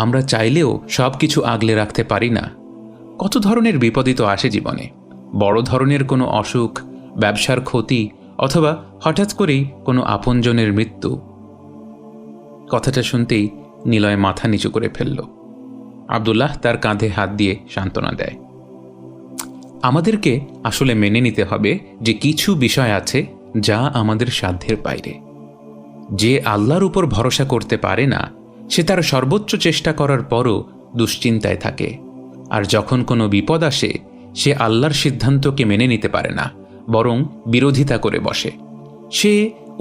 Speaker 1: আমরা চাইলেও সব কিছু আগলে রাখতে পারি না। কত ধরনের বিপদই তো আসে জীবনে। বড় ধরনের কোনো অসুখ, ব্যবসার ক্ষতি, অথবা হঠাৎ করেই কোনো আপনজনের মৃত্যু। কথাটা শুনতেই নিলয় মাথা নিচু করে ফেলল। আব্দুল্লাহ তার কাঁধে হাত দিয়ে সান্ত্বনা দেয়। আমাদেরকে আসলে মেনে নিতে হবে যে কিছু বিষয় আছে যা আমাদের সাধ্যের বাইরে। যে আল্লাহর উপর ভরসা করতে পারে না সে তার সর্বোচ্চ চেষ্টা করার পরও দুশ্চিন্তায় থাকে, আর যখন কোনো বিপদ আসে সে আল্লাহর সিদ্ধান্তকে মেনে নিতে পারে না, বরং বিরোধিতা করে বসে। সে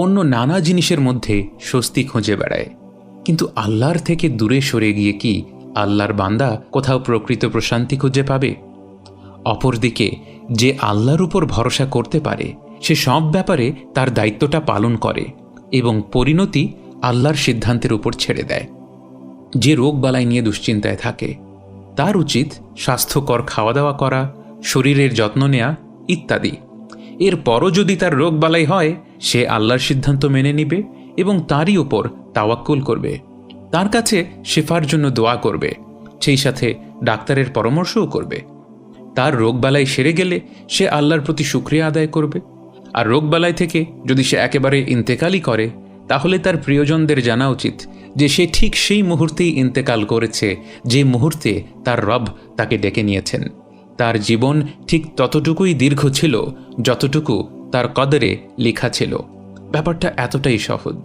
Speaker 1: অন্য নানা জিনিসের মধ্যে স্বস্তি খুঁজে বেড়ায়, কিন্তু আল্লাহর থেকে দূরে সরে গিয়ে কি আল্লাহর বান্দা কোথাও প্রকৃত প্রশান্তি খুঁজে পাবে? অপরদিকে যে আল্লাহর উপর ভরসা করতে পারে সে সব ব্যাপারে তার দায়িত্বটা পালন করে এবং পরিণতি আল্লাহর সিদ্ধান্তের উপর ছেড়ে দেয়। যে রোগবালাই নিয়ে দুশ্চিন্তায় থাকে তার উচিত স্বাস্থ্যকর খাওয়া দাওয়া করা, শরীরের যত্ন নেওয়া ইত্যাদি। এরপরও যদি তার রোগবালাই হয় সে আল্লাহর সিদ্ধান্ত মেনে নিবে এবং তারই উপর তাওয়াক্কুল করবে, তার কাছে শেফার জন্য দোয়া করবে, সেই সাথে ডাক্তারের পরামর্শও করবে। তার রোগবালাই সেরে গেলে সে আল্লাহর প্রতি শুকরিয়া আদায় করবে। আর রোগবালাই থেকে যদি সে একেবারে ইন্তেকালই করে তাহলে তার প্রিয়জনদের জানা উচিত যে সে ঠিক সেই মুহূর্তেই ইন্তেকাল করেছে যে মুহূর্তে তার রব তাকে ডেকে নিয়েছেন। তার জীবন ঠিক ততটুকুই দীর্ঘ ছিল যতটুকু তার কদরে লেখা ছিল। ব্যাপারটা এতটাই সহজ।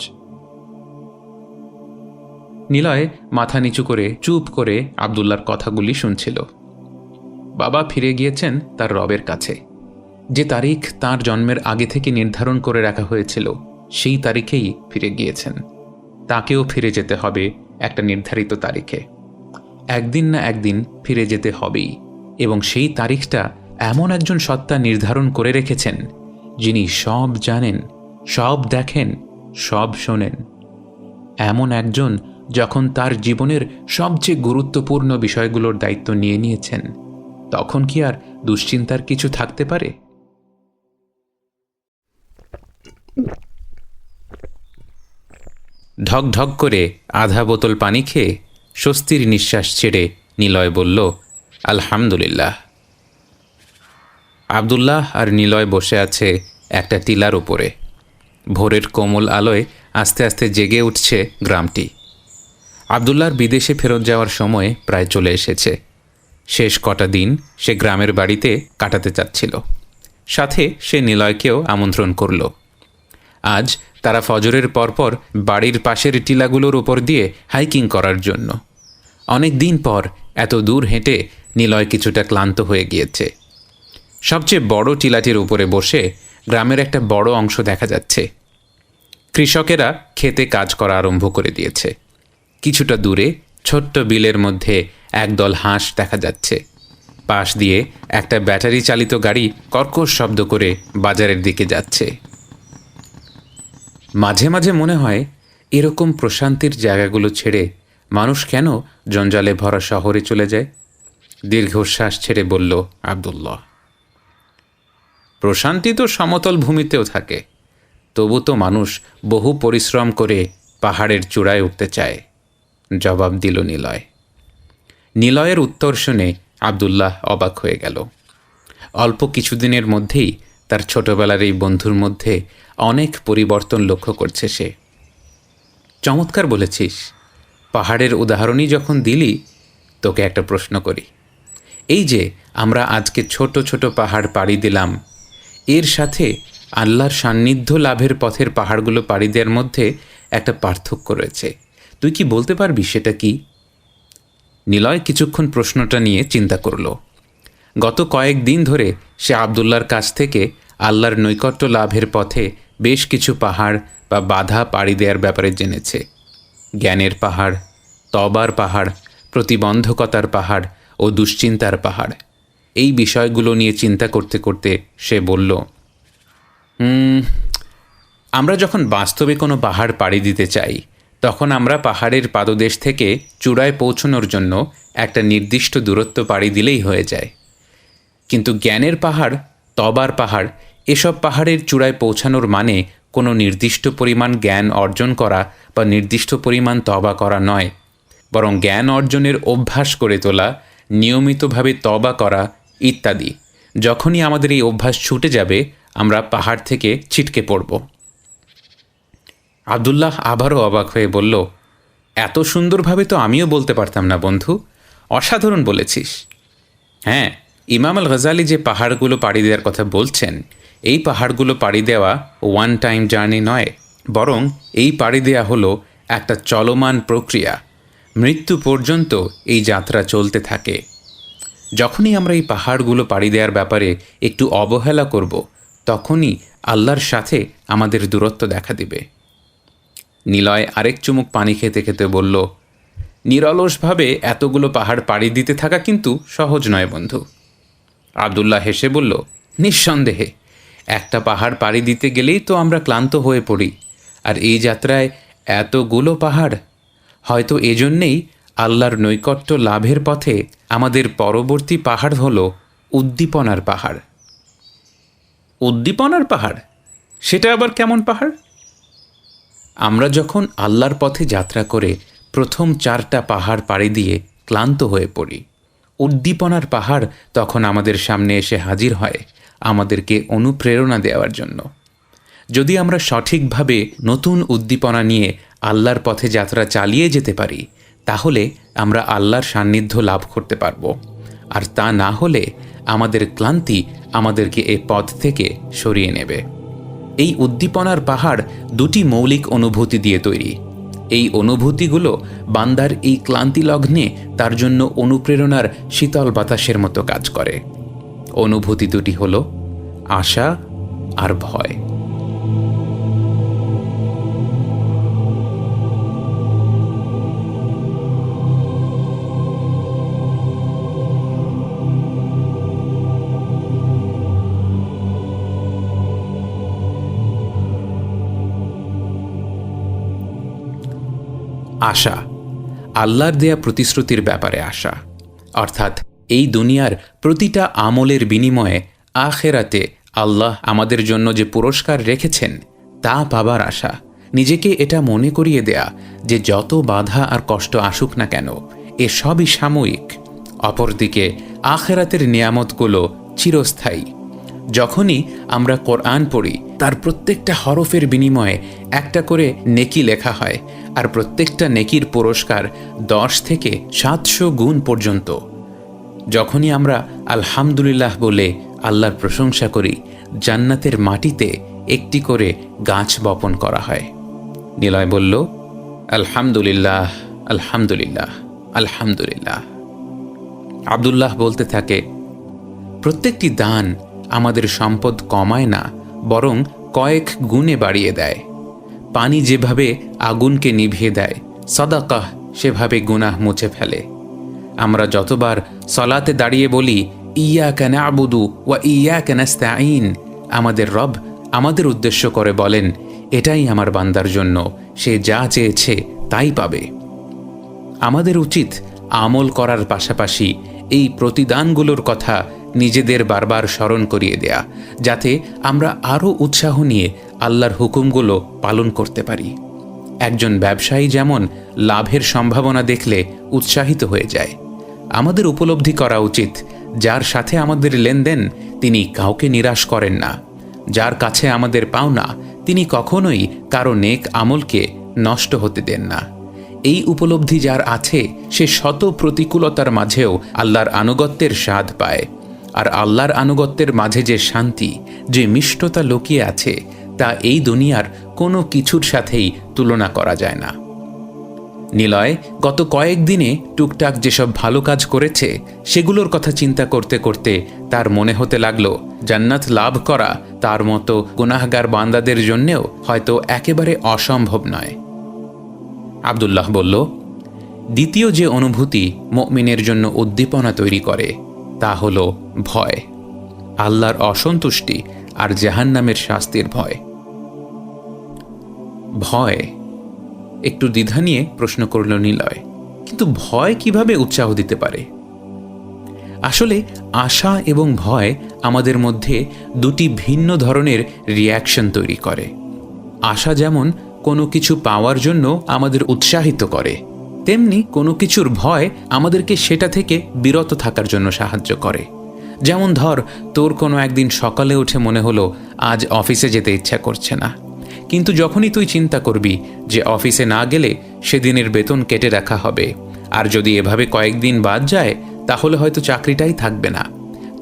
Speaker 1: নিলয় মাথা নিচু করে চুপ করে আব্দুল্লাহর কথাগুলি শুনছিল। বাবা ফিরে গিয়েছেন তার রবের কাছে। যে তারিখ তার জন্মের আগে থেকে নির্ধারণ করে রাখা হয়েছিল সেই তারিখেই ফিরে গিয়েছেন। তাকেও ফিরে যেতে হবে একটা নির্ধারিত তারিখে। একদিন না একদিন ফিরে যেতে হবেই, এবং সেই তারিখটা এমন একজন সত্তা নির্ধারণ করে রেখেছেন যিনি সব জানেন, সব দেখেন, সব শোনেন। এমন একজন যখন তার জীবনের সবচেয়ে গুরুত্বপূর্ণ বিষয়গুলোর দায়িত্ব নিয়ে নিয়েছেন, তখন কি আর দুশ্চিন্তার কিছু থাকতে পারে? ঢক ঢক করে আধা বোতল পানি খেয়ে স্বস্তির নিঃশ্বাস ছেড়ে নিলয় বলল, আলহামদুলিল্লাহ। আব্দুল্লাহ আর নিলয় বসে আছে একটা টিলার উপরে। ভোরের কোমল আলোয় আস্তে আস্তে জেগে উঠছে গ্রামটি। আব্দুল্লাহর বিদেশে ফেরত যাওয়ার সময় প্রায় চলে এসেছে। শেষ কটা দিন সে গ্রামের বাড়িতে কাটাতে চাচ্ছিল। সাথে সে নিলয়কেও আমন্ত্রণ করল। আজ তারা ফজরের পরপর বাড়ির পাশের টিলাগুলোর উপর দিয়ে হাইকিং করার জন্য। অনেক দিন পর এত দূর হেঁটে নিলয় কিছুটা ক্লান্ত হয়ে গিয়েছে। সবচেয়ে বড় টিলাটির উপরে বসে গ্রামের একটা বড় অংশ দেখা যাচ্ছে। কৃষকেরা খেতে কাজ করা আরম্ভ করে দিয়েছে। কিছুটা দূরে ছোট্ট বিলের মধ্যে একদল হাঁস দেখা যাচ্ছে। পাশ দিয়ে একটা ব্যাটারি চালিত গাড়ি কর্কশ শব্দ করে বাজারের দিকে যাচ্ছে। মাঝে মাঝে মনে হয়, এরকম প্রশান্তির জায়গাগুলো ছেড়ে মানুষ কেন জঞ্জালে ভরা শহরে চলে যায়? দীর্ঘশ্বাস ছেড়ে বলল আব্দুল্লাহ। প্রশান্তি তো সমতল ভূমিতেও থাকে, তবু তো মানুষ বহু পরিশ্রম করে পাহাড়ের চূড়ায় উঠতে চায়, জবাব দিল নিলয়। নিলয়ের উত্তর শুনে আব্দুল্লাহ অবাক হয়ে গেল। অল্প কিছুদিনের মধ্যেই তার ছোটবেলার এই বন্ধুর মধ্যে অনেক পরিবর্তন লক্ষ্য করছে সে। চমৎকার বলেছিস। পাহাড়ের উদাহরণই যখন দিলি, তোকে একটা প্রশ্ন করি। এই যে আমরা আজকে ছোট ছোট পাহাড় পাড়ি দিলাম, এর সাথে আল্লাহর সান্নিধ্য লাভের পথের পাহাড়গুলো পাড়ি দেওয়ার মধ্যে একটা পার্থক্য রয়েছে। তুই কি বলতে পারবি সেটা কি? নিলয় কিছুক্ষণ প্রশ্নটা নিয়ে চিন্তা করল। গত কয়েকদিন ধরে সে আব্দুল্লাহর কাছ থেকে আল্লাহর নৈকট্য লাভের পথে বেশ কিছু পাহাড় বা বাধা পাড়ি দেওয়ার ব্যাপারে জেনেছে। জ্ঞানের পাহাড়, তবার পাহাড়, প্রতিবন্ধকতার পাহাড় ও দুশ্চিন্তার পাহাড়। এই বিষয়গুলো নিয়ে চিন্তা করতে করতে সে বলল, আমরা যখন বাস্তবে কোনো পাহাড় পাড়ি দিতে চাই, তখন আমরা পাহাড়ের পাদদেশ থেকে চূড়ায় পৌঁছানোর জন্য একটা নির্দিষ্ট দূরত্ব পাড়ি দিলেই হয়ে যায়। কিন্তু জ্ঞানের পাহাড়, তবার পাহাড়, এসব পাহাড়ের চূড়ায় পৌঁছানোর মানে কোনো নির্দিষ্ট পরিমাণ জ্ঞান অর্জন করা বা নির্দিষ্ট পরিমাণ তবা করা নয়, বরং জ্ঞান অর্জনের অভ্যাস করে তোলা, নিয়মিতভাবে তবা করা ইত্যাদি। যখনই আমাদের এই অভ্যাস ছুটে যাবে, আমরা পাহাড় থেকে ছিটকে পড়ব। আব্দুল্লাহ আবারও অবাক হয়ে বলল, এত সুন্দরভাবে তো আমিও বলতে পারতাম না বন্ধু। অসাধারণ বলেছিস। হ্যাঁ, ইমাম আল গজালি যে পাহাড়গুলো পাড়ি দেওয়ার কথা বলছেন, এই পাহাড়গুলো পাড়ি দেওয়া ওয়ান টাইম জার্নি নয়, বরং এই পাড়ি দেওয়া হলো একটা চলমান প্রক্রিয়া। মৃত্যু পর্যন্ত এই যাত্রা চলতে থাকে। যখনই আমরা এই পাহাড়গুলো পাড়ি দেওয়ার ব্যাপারে একটু অবহেলা করব, তখনই আল্লাহর সাথে আমাদের দূরত্ব দেখা দিবে। নিলয় আরেক চুমুক পানি খেতে খেতে বলল, নিরলসভাবে এতগুলো পাহাড় পাড়ি দিতে থাকা কিন্তু সহজ নয় বন্ধু। আব্দুল্লাহ হেসে বলল, নিঃসন্দেহে একটা পাহাড় পাড়ি দিতে গেলেই তো আমরা ক্লান্ত হয়ে পড়ি, আর এই যাত্রায় এতগুলো পাহাড়। হয়তো এজন্যেই আল্লাহর নৈকট্য লাভের পথে আমাদের পরবর্তী পাহাড় হলো উদ্দীপনার পাহাড়। উদ্দীপনার পাহাড়? সেটা আবার কেমন পাহাড়? আমরা যখন আল্লাহর পথে যাত্রা করে প্রথম 4টা পাহাড় পাড়ি দিয়ে ক্লান্ত হয়ে পড়ি, উদ্দীপনার পাহাড় তখন আমাদের সামনে এসে হাজির হয় আমাদেরকে অনুপ্রেরণা দেওয়ার জন্য। যদি আমরা সঠিকভাবে নতুন উদ্দীপনা নিয়ে আল্লাহর পথে যাত্রা চালিয়ে যেতে পারি, তাহলে আমরা আল্লাহর সান্নিধ্য লাভ করতে পারব। আর তা না হলে আমাদের ক্লান্তি আমাদেরকে এ পথ থেকে সরিয়ে নেবে। এই উদ্দীপনার পাহাড় 2টি মৌলিক অনুভূতি দিয়ে তৈরি। এই অনুভূতিগুলো বান্দার এই ক্লান্তি লগ্নে তার জন্য অনুপ্রেরণার শীতল বাতাসের মতো কাজ করে। অনুভূতি 2টি হলো আশা আর ভয়। আশা, আল্লাহর দেয়া প্রতিশ্রুতির ব্যাপারে আশা, অর্থাৎ এই দুনিয়ার প্রতিটা আমলের বিনিময়ে আখেরাতে আল্লাহ আমাদের জন্য যে পুরস্কার রেখেছেন তা পাবার আশা। নিজেকে এটা মনে করিয়ে দেয়া যে যত বাধা আর কষ্ট আসুক না কেন এ সবই সাময়িক। অপরদিকে আখেরাতের নিয়ামতগুলো চিরস্থায়ী। যখনই আমরা কোরআন পড়ি তার প্রত্যেকটা হরফের বিনিময়ে একটা করে নেকি লেখা হয়, আর প্রত্যেকটা নেকির পুরস্কার 10 থেকে 700 গুণ পর্যন্ত। যখনই আমরা আলহামদুলিল্লাহ বলে আল্লাহর প্রশংসা করি, জান্নাতের মাটিতে একটি করে গাছ বপন করা হয়। নিলয় বলল, আলহামদুলিল্লাহ, আলহামদুলিল্লাহ, আলহামদুলিল্লাহ। আব্দুল্লাহ বলতে থাকে, প্রত্যেকটি দান আমাদের সম্পদ কমায় না, বরং কয়েক গুণে বাড়িয়ে দেয়। পানি যেভাবে আগুনকে নিভিয়ে দেয়, সাদাকাহ সেভাবে গুনাহ মুছে ফেলে। আমরা যতবার সলাতে দাঁড়িয়ে বলি ইয়াকা না'বুদু ওয়া ইয়াকা নাস্তাঈন, আমাদের রব আমাদের উদ্দেশ্য করে বলেন, এটাই আমার বান্দার জন্য, সে যা চেয়েছে তাই পাবে। আমাদের উচিত আমল করার পাশাপাশি এই প্রতিদানগুলোর কথা নিজেদের বারবার স্মরণ করিয়ে দেয়া, যাতে আমরা আরও উৎসাহ নিয়ে আল্লাহর হুকুমগুলো পালন করতে পারি। একজন ব্যবসায়ী যেমন লাভের সম্ভাবনা দেখলে উৎসাহিত হয়ে যায়, আমাদের উপলব্ধি করা উচিত যার সাথে আমাদের লেনদেন তিনি কাউকে নিরাশ করেন না। যার কাছে আমাদের পাওনা তিনি কখনোই কারো নেক আমলকে নষ্ট হতে দেন না। এই উপলব্ধি যার আছে সে শত প্রতিকূলতার মাঝেও আল্লাহর আনুগত্যের স্বাদ পায়। আর আল্লাহর আনুগত্যের মাঝে যে শান্তি, যে মিষ্টতা লুকিয়ে আছে তা এই দুনিয়ার কোনো কিছুর সাথেই তুলনা করা যায় না। নিলয় গত কয়েকদিনে টুকটাক যেসব ভালো কাজ করেছে সেগুলোর কথা চিন্তা করতে করতে তার মনে হতে লাগলো জান্নাত লাভ করা তার মতো গুনাহগার বান্দাদের জন্যেও হয়তো একেবারে অসম্ভব নয়। আব্দুল্লাহ বলল, দ্বিতীয় যে অনুভূতি মুমিনের জন্য উদ্দীপনা তৈরি করে তা হলো ভয়, আল্লাহর অসন্তুষ্টি আর জাহান্নামের শাস্তির ভয়। ভয়, একটু দ্বিধা নিয়ে প্রশ্ন করল নিলয়, কিন্তু ভয় কিভাবে উৎসাহ দিতে পারে? আসলে আশা এবং ভয় আমাদের মধ্যে দুটি ভিন্ন ধরনের রিয়াকশন তৈরি করে। আশা যেমন কোনো কিছু পাওয়ার জন্য আমাদের উৎসাহিত করে, তেমনি কোনো কিছুর ভয় আমাদেরকে সেটা থেকে বিরত থাকার জন্য সাহায্য করে। যেমন ধর, তোর কোনো একদিন সকালে উঠে মনে হলো আজ অফিসে যেতে ইচ্ছা করছে না, কিন্তু যখনই তুই চিন্তা করবি যে অফিসে না গেলে সেদিনের বেতন কেটে রাখা হবে, আর যদি এভাবে কয়েকদিন বাদ যায় তাহলে হয়তো চাকরিটাই থাকবে না,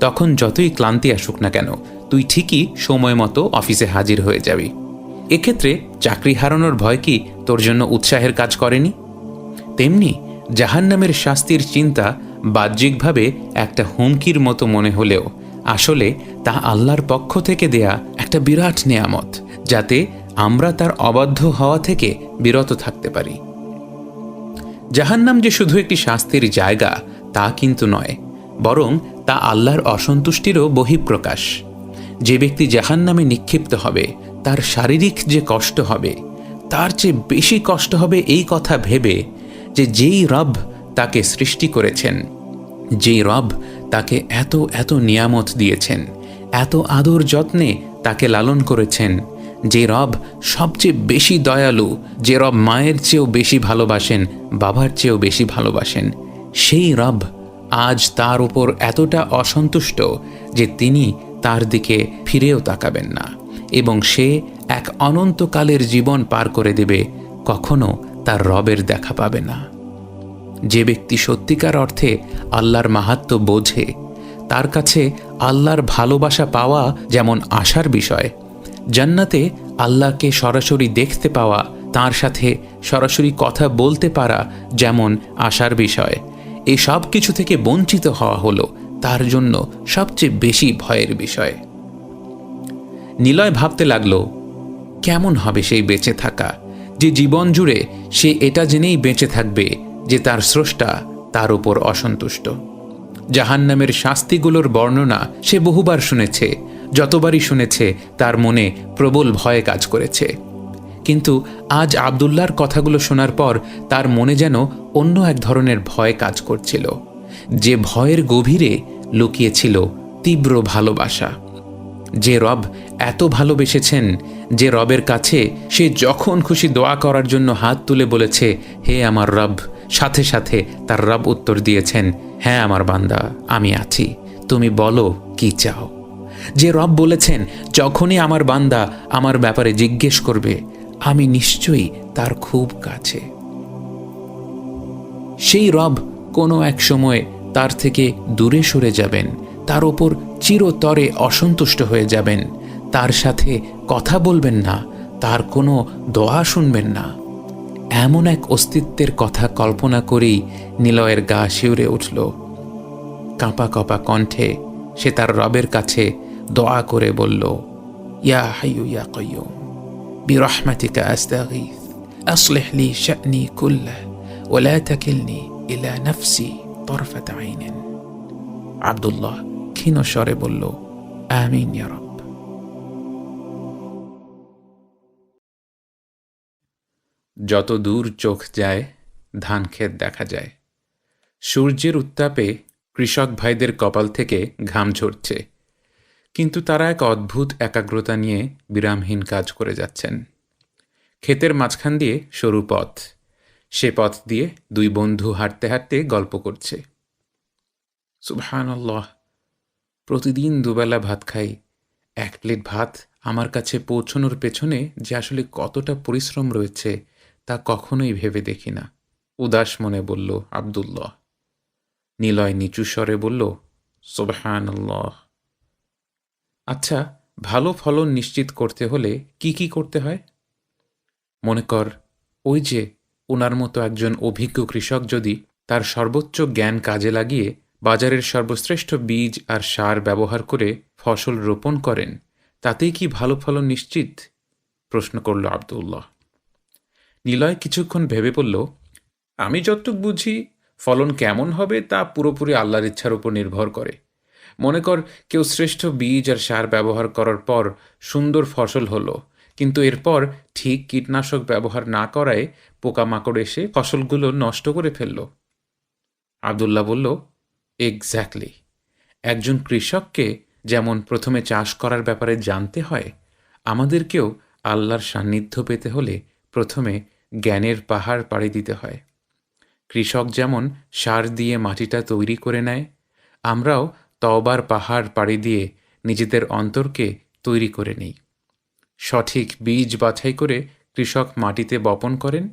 Speaker 1: তখন যতই ক্লান্তি আসুক না কেন তুই ঠিকই সময় মতো অফিসে হাজির হয়ে যাবি। এক্ষেত্রে চাকরি হারানোর ভয় কি তোর জন্য উৎসাহের কাজ করেনি? তেমনি জাহান্নামের শাস্তির চিন্তা বাহ্যিকভাবে একটা হুমকির মতো মনে হলেও আসলে তা আল্লাহর পক্ষ থেকে দেয়া একটা বিরাট নেয়ামত, যাতে আমরা তার অবাধ্য হওয়া থেকে বিরত থাকতে পারি। জাহান্নাম যে শুধু একটি শাস্তির জায়গা তা কিন্তু নয়, বরং তা আল্লাহর অসন্তুষ্টিরও বহিঃপ্রকাশ। যে ব্যক্তি জাহান্নামে নিক্ষিপ্ত হবে তার শারীরিক যে কষ্ট হবে তার চেয়ে বেশি কষ্ট হবে এই কথা ভেবে যে যেই রব তাকে সৃষ্টি করেছেন, যেই রব তাকে এত এত নিয়ামত দিয়েছেন, এত আদর যত্নে তাকে লালন করেছেন, যে রব সবচেয়ে বেশি দয়ালু, যে রব মায়ের চেয়েও বেশি ভালোবাসেন, বাবার চেয়েও বেশি ভালোবাসেন, সেই রব আজ তার উপর এতটা অসন্তুষ্ট যে তিনি তার দিকে ফিরেও তাকাবেন না, এবং সে এক অনন্তকালের জীবন পার করে দেবে, কখনো তার রবের দেখা পাবে না। যে ব্যক্তি সত্যিকার অর্থে আল্লাহর মাহাত্ম্য বোঝে, তার কাছে আল্লাহর ভালোবাসা পাওয়া যেমন আশার বিষয়, জান্নাতে আল্লাহকে সরাসরি দেখতে পাওয়া, তার সাথে সরাসরি কথা বলতে পারা যেমন আশার বিষয়, এই সব কিছু থেকে বঞ্চিত হওয়া হলো তার জন্য সবচেয়ে বেশি ভয়ের বিষয়। নিলয় ভাবতে লাগলো, কেমন হবে সেই বেঁচে থাকা যে জীবন জুড়ে সে এটা জেনেই বেঁচে থাকবে যে তার স্রষ্টা তার উপর অসন্তুষ্ট। জাহান্নামের শাস্তিগুলোর বর্ণনা সে বহুবার শুনেছে, যতবারই শুনেছে তার মনে প্রবল ভয় কাজ করেছে। কিন্তু আজ আবদুল্লাহর কথাগুলো শোনার পর তার মনে যেন অন্য এক ধরনের ভয় কাজ করছিল, যে ভয়ের গভীরে লুকিয়েছিল তীব্র ভালোবাসা। যে রব এত ভালোবেসেছেন, যে রবের কাছে সে যখন খুশি দোয়া করার জন্য হাত তুলে বলেছে, হে আমার রব, সাথে সাথে তার রব উত্তর দিয়েছেন, হ্যাঁ আমার বান্দা, আমি আছি, তুমি বলো কি চাও। যে রব বলেছেন, যখনই আমার বান্দা আমার ব্যাপারে জিজ্ঞেস করবে, আমি নিশ্চয়ই তার খুব কাছে। সেই রব কোনো এক সময় তার থেকে দূরে সরে যাবেন, তার ওপর চিরতরে অসন্তুষ্ট হয়ে যাবেন, তার সাথে কথা বলবেন না, তার কোনো দোয়া শুনবেন না। এমন এক অস্তিত্বের কথা কল্পনা করেই নিলয়ের গা শিউরে উঠল। কাঁপা কাঁপা কণ্ঠে সে তার রবের কাছে দোয়া করে বলল, ইয়া হাইয়ু ইয়া কাইয়ুম বিরহমাতিকা আস্তাগীথ আসলিহ লি শা'নি কুল্লাহ ওয়া লা তাকিলনি ইলা নাফসি তরফাত আইনিন। আব্দুল্লাহ ক্ষীণ স্বরে বলল, আমিন ইয়া রব। যত দূর চোখ যায় ধান ক্ষেত দেখা যায়। সূর্যের উত্তাপে কৃষক ভাইদের কপাল থেকে ঘাম ঝরছে, কিন্তু তারা এক অদ্ভুত একাগ্রতা নিয়ে বিরামহীন কাজ করে যাচ্ছেন। ক্ষেতের মাঝখান দিয়ে সরু পথ, সে পথ দিয়ে দুই বন্ধু হাঁটতে হাঁটতে গল্প করছে। সুবহানাল্লাহ, প্রতিদিন দুবেলা ভাত খাই, এক প্লেট ভাত আমার কাছে পৌঁছনোর পেছনে যে আসলে কতটা পরিশ্রম রয়েছে তা কখনোই ভেবে দেখি না, উদাস মনে বলল আব্দুল্লাহ। নিলয় নিচু স্বরে বলল, সুবহানাল্লাহ। আচ্ছা, ভালো ফলন নিশ্চিত করতে হলে কি কি করতে হয়? মনে কর, ওই যে ওনার মতো একজন অভিজ্ঞ কৃষক যদি তার সর্বোচ্চ জ্ঞান কাজে লাগিয়ে বাজারের সর্বশ্রেষ্ঠ বীজ আর সার ব্যবহার করে ফসল রোপণ করেন, তাতেই কি ভালো ফলন নিশ্চিত? প্রশ্ন করল আব্দুল্লাহ। নিলয় কিছুক্ষণ ভেবে বলল, আমি যতটুক বুঝি, ফলন কেমন হবে তা পুরোপুরি আল্লাহর ইচ্ছার উপর নির্ভর করে। মনে কর, কেউ শ্রেষ্ঠ বীজ আর সার ব্যবহার করার পর সুন্দর ফসল হলো, কিন্তু এরপর ঠিক কীটনাশক ব্যবহার না করায় পোকামাকড় এসে ফসলগুলো নষ্ট করে ফেলল। আব্দুল্লাহ বলল, এক্স্যাক্টলি। একজন কৃষককে যেমন প্রথমে চাষ করার ব্যাপারে জানতে হয়, আমাদেরকেও আল্লাহর সান্নিধ্য পেতে হলে প্রথমে জ্ঞানের পাহাড় পাড়ি দিতে হয়। কৃষক যেমন সার দিয়ে মাটিটা তৈরি করে নেয়, আমরাও তওবার পাহাড় পাড়ি দিয়ে নিজেদের অন্তরকে তৈরি করে নিই। সঠিক বীজ বাছাই করে কৃষক মাটিতে বপন করেন,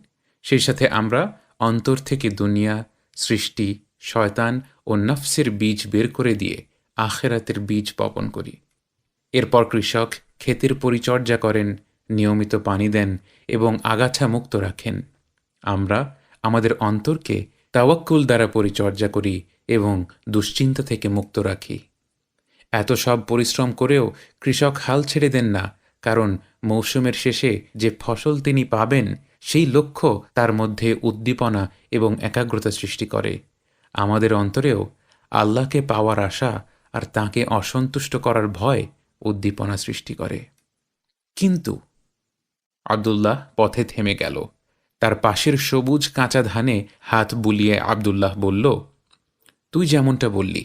Speaker 1: সেই সাথে আমরা অন্তর থেকে দুনিয়া, সৃষ্টি, শয়তান ও নফসের বীজ বের করে দিয়ে আখেরাতের বীজ বপন করি। এরপর কৃষক ক্ষেতের পরিচর্যা করেন, নিয়মিত পানি দেন এবং আগাছা মুক্ত রাখেন। আমরা আমাদের অন্তরকে তাওয়াক্কুল দ্বারা পরিচর্যা করি এবং দুশ্চিন্তা থেকে মুক্ত রাখি। এত সব পরিশ্রম করেও কৃষক হাল ছেড়ে দেন না, কারণ মৌসুমের শেষে যে ফসল তিনি পাবেন সেই লক্ষ্য তার মধ্যে উদ্দীপনা এবং একাগ্রতা সৃষ্টি করে। আমাদের অন্তরেও আল্লাহকে পাওয়ার আশা আর তাঁকে অসন্তুষ্ট করার ভয় উদ্দীপনা সৃষ্টি করে। কিন্তু আব্দুল্লাহ পথে থেমে গেল। তার পাশের সবুজ কাঁচা ধানে হাত বুলিয়ে আব্দুল্লাহ বলল, তুই যেমনটা বললি,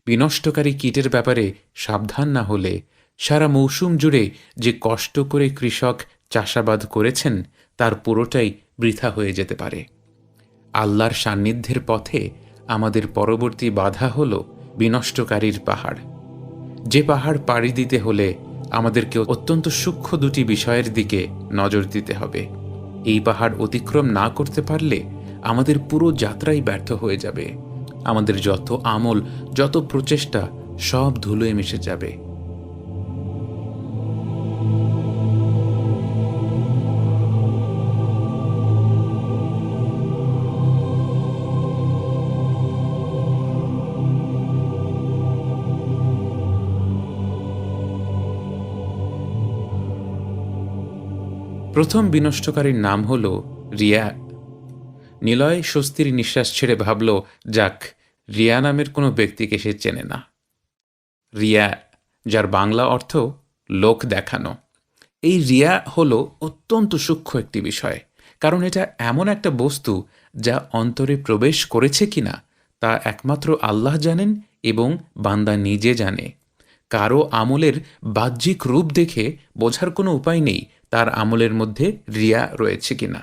Speaker 1: বিনষ্টকারী কীটের ব্যাপারে সাবধান না হলে সারা মৌসুম জুড়ে যে কষ্ট করে কৃষক চাষাবাদ করেছেন তার পুরোটাই বৃথা হয়ে যেতে পারে। আল্লাহর সান্নিধ্যের পথে আমাদের পরবর্তী বাধা হল বিনষ্টকারীর পাহাড়। যে পাহাড় পাড়ি দিতে হলে আমাদেরকে অত্যন্ত সূক্ষ্ম দুটি বিষয়ের দিকে নজর দিতে হবে। এই পাহাড় অতিক্রম না করতে পারলে আমাদের পুরো যাত্রাই ব্যর্থ হয়ে যাবে। আমাদের যত আমল, যত প্রচেষ্টা সব ধুলোয় মিশে যাবে। প্রথম বিনষ্টকারীর নাম হল রিয়া। নিলয় স্বস্তির নিঃশ্বাস ছেড়ে ভাবল, যাক, রিয়া নামের কোনো ব্যক্তিকে সে চেনে না। রিয়া, যার বাংলা অর্থ লোক দেখানো। এই রিয়া হলো অত্যন্ত সূক্ষ্ম একটি বিষয়, কারণ এটা এমন একটা বস্তু যা অন্তরে প্রবেশ করেছে কিনা তা একমাত্র আল্লাহ জানেন এবং বান্দা নিজে জানে। কারো আমলের বাহ্যিক রূপ দেখে বোঝার কোনো উপায় নেই তার আমলের মধ্যে রিয়া রয়েছে কিনা।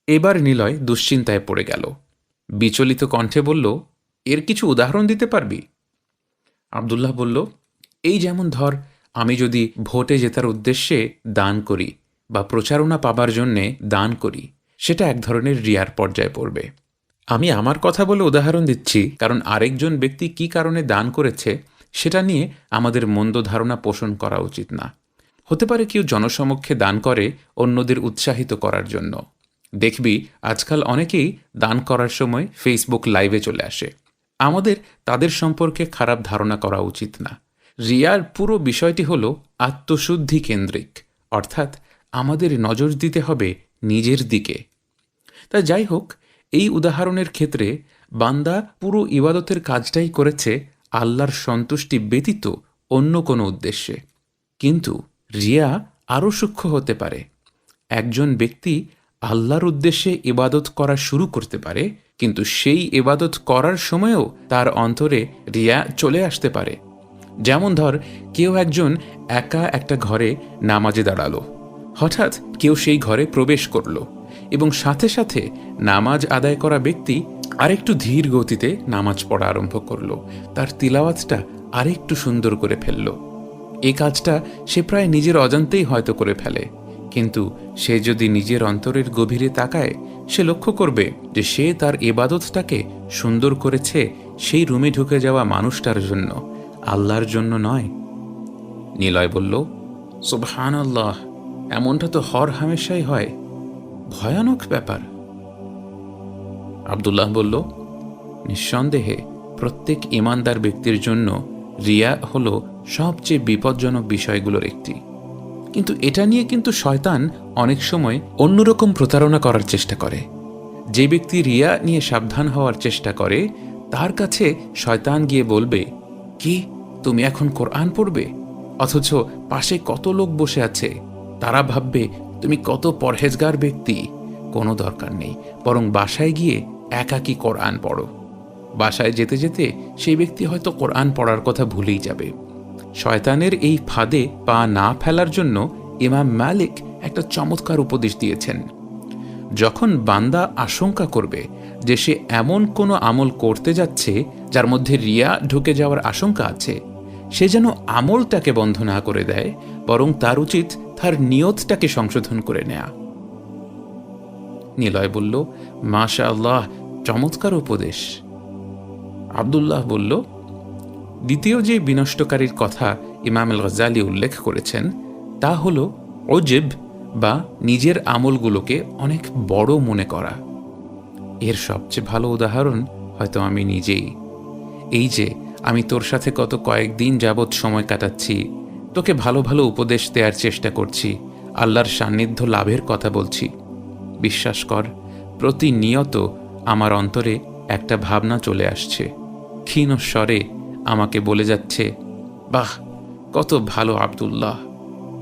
Speaker 1: এবার নিলয় দুশ্চিন্তায় পড়ে গেল। বিচলিত কণ্ঠে বলল, এর কিছু উদাহরণ দিতে পারবি? আব্দুল্লাহ বলল, এই যেমন ধর, আমি যদি ভোটে জেতার উদ্দেশ্যে দান করি বা প্রচারণা পাবার জন্যে দান করি, সেটা এক ধরনের রিয়ার পর্যায়ে পড়বে। আমি আমার কথা বলে উদাহরণ দিচ্ছি, কারণ আরেকজন ব্যক্তি কী কারণে দান করেছে সেটা নিয়ে আমাদের মন্দ ধারণা পোষণ করা উচিত না। হতে পারে কেউ জনসমক্ষে দান করে অন্যদের উৎসাহিত করার জন্য। দেখবি আজকাল অনেকেই দান করার সময় ফেসবুক লাইভে চলে আসে। আমাদের তাদের সম্পর্কে খারাপ ধারণা করা উচিত না। রিয়ার পুরো বিষয়টি হল আত্মশুদ্ধি কেন্দ্রিক, অর্থাৎ আমাদের নজর দিতে হবে নিজের দিকে। তা যাই হোক, এই উদাহরণের ক্ষেত্রে বান্দা পুরো ইবাদতের কাজটাই করেছে আল্লাহর সন্তুষ্টি ব্যতীত অন্য কোনো উদ্দেশ্যে। কিন্তু রিয়া আরও সূক্ষ্ম হতে পারে। একজন ব্যক্তি আল্লাহর উদ্দেশ্যে ইবাদত করা শুরু করতে পারে, কিন্তু সেই ইবাদত করার সময়ও তার অন্তরে রিয়া চলে আসতে পারে। যেমন ধর, কেউ একজন একা একটা ঘরে নামাজে দাঁড়ালো। হঠাৎ কেউ সেই ঘরে প্রবেশ করলো এবং সাথে সাথে নামাজ আদায় করা ব্যক্তি আরেকটু ধীর গতিতে নামাজ পড়া আরম্ভ করলো। তার তিলাওয়াতটা আরেকটু সুন্দর করে ফেলল। এই কাজটা সে প্রায় নিজের অজান্তেই হয়তো করে ফেলে, কিন্তু সে যদি নিজের অন্তরের গভীরে তাকায়, সে লক্ষ্য করবে যে সে তার ইবাদতটাকে সুন্দর করেছে সেই রুমে ঢুকে যাওয়া মানুষটার জন্য, আল্লাহর জন্য নয়। নিলয় বলল, সুবহানাল্লাহ, এমনটা তো হর হামেশাই হয়, ভয়ানক ব্যাপার। আব্দুল্লাহ বলল, নিঃসন্দেহে প্রত্যেক ইমানদার ব্যক্তির জন্য রিয়া হল সবচেয়ে বিপজ্জনক বিষয়গুলোর একটি। কিন্তু এটা নিয়ে কিন্তু শয়তান অনেক সময় অন্যরকম প্রতারণা করার চেষ্টা করে। যে ব্যক্তি রিয়া নিয়ে সাবধান হওয়ার চেষ্টা করে, তার কাছে শয়তান গিয়ে বলবে, কি তুমি এখন কোরআন পড়বে? অথচ পাশে কত লোক বসে আছে, তারা ভাববে তুমি কত পরহেজগার ব্যক্তি। কোনো দরকার নেই, বরং বাসায় গিয়ে একাকী কোরআন পড়ো। বাসায় যেতে যেতে সেই ব্যক্তি হয়তো কোরআন পড়ার কথা ভুলেই যাবে। শয়তানের এই ফাঁদে পা না ফেলার জন্য ইমাম মালিক একটা চমৎকার উপদেশ দিয়েছেন। যখন বান্দা আশঙ্কা করবে যে সে এমন কোনো আমল করতে যাচ্ছে যার মধ্যে রিয়া ঢুকে যাওয়ার আশঙ্কা আছে, সে যেন আমলটাকে বন্ধ না করে দেয়, বরং তার উচিত তার নিয়তটাকে সংশোধন করে নেয়া। নিলয় বলল, মাশা আল্লাহ, চমৎকার উপদেশ। আব্দুল্লাহ বলল, দ্বিতীয় যে বিনষ্টকারীর কথা ইমাম আল গজালি উল্লেখ করেছেন তা হল ওজেব বা নিজের আমলগুলোকে অনেক বড় মনে করা। এর সবচেয়ে ভালো উদাহরণ হয়তো আমি নিজেই। এই যে আমি তোর সাথে গত কয়েকদিন যাবৎ সময় কাটাচ্ছি, তোকে ভালো ভালো উপদেশ দেওয়ার চেষ্টা করছি, আল্লাহর সান্নিধ্য লাভের কথা বলছি। বিশ্বাস কর, প্রতিনিয়ত আমার অন্তরে একটা ভাবনা চলে আসছে, ক্ষীণ স্বরে আমাকে বলে যাচ্ছে, বাহ, কত ভালো আব্দুল্লাহ।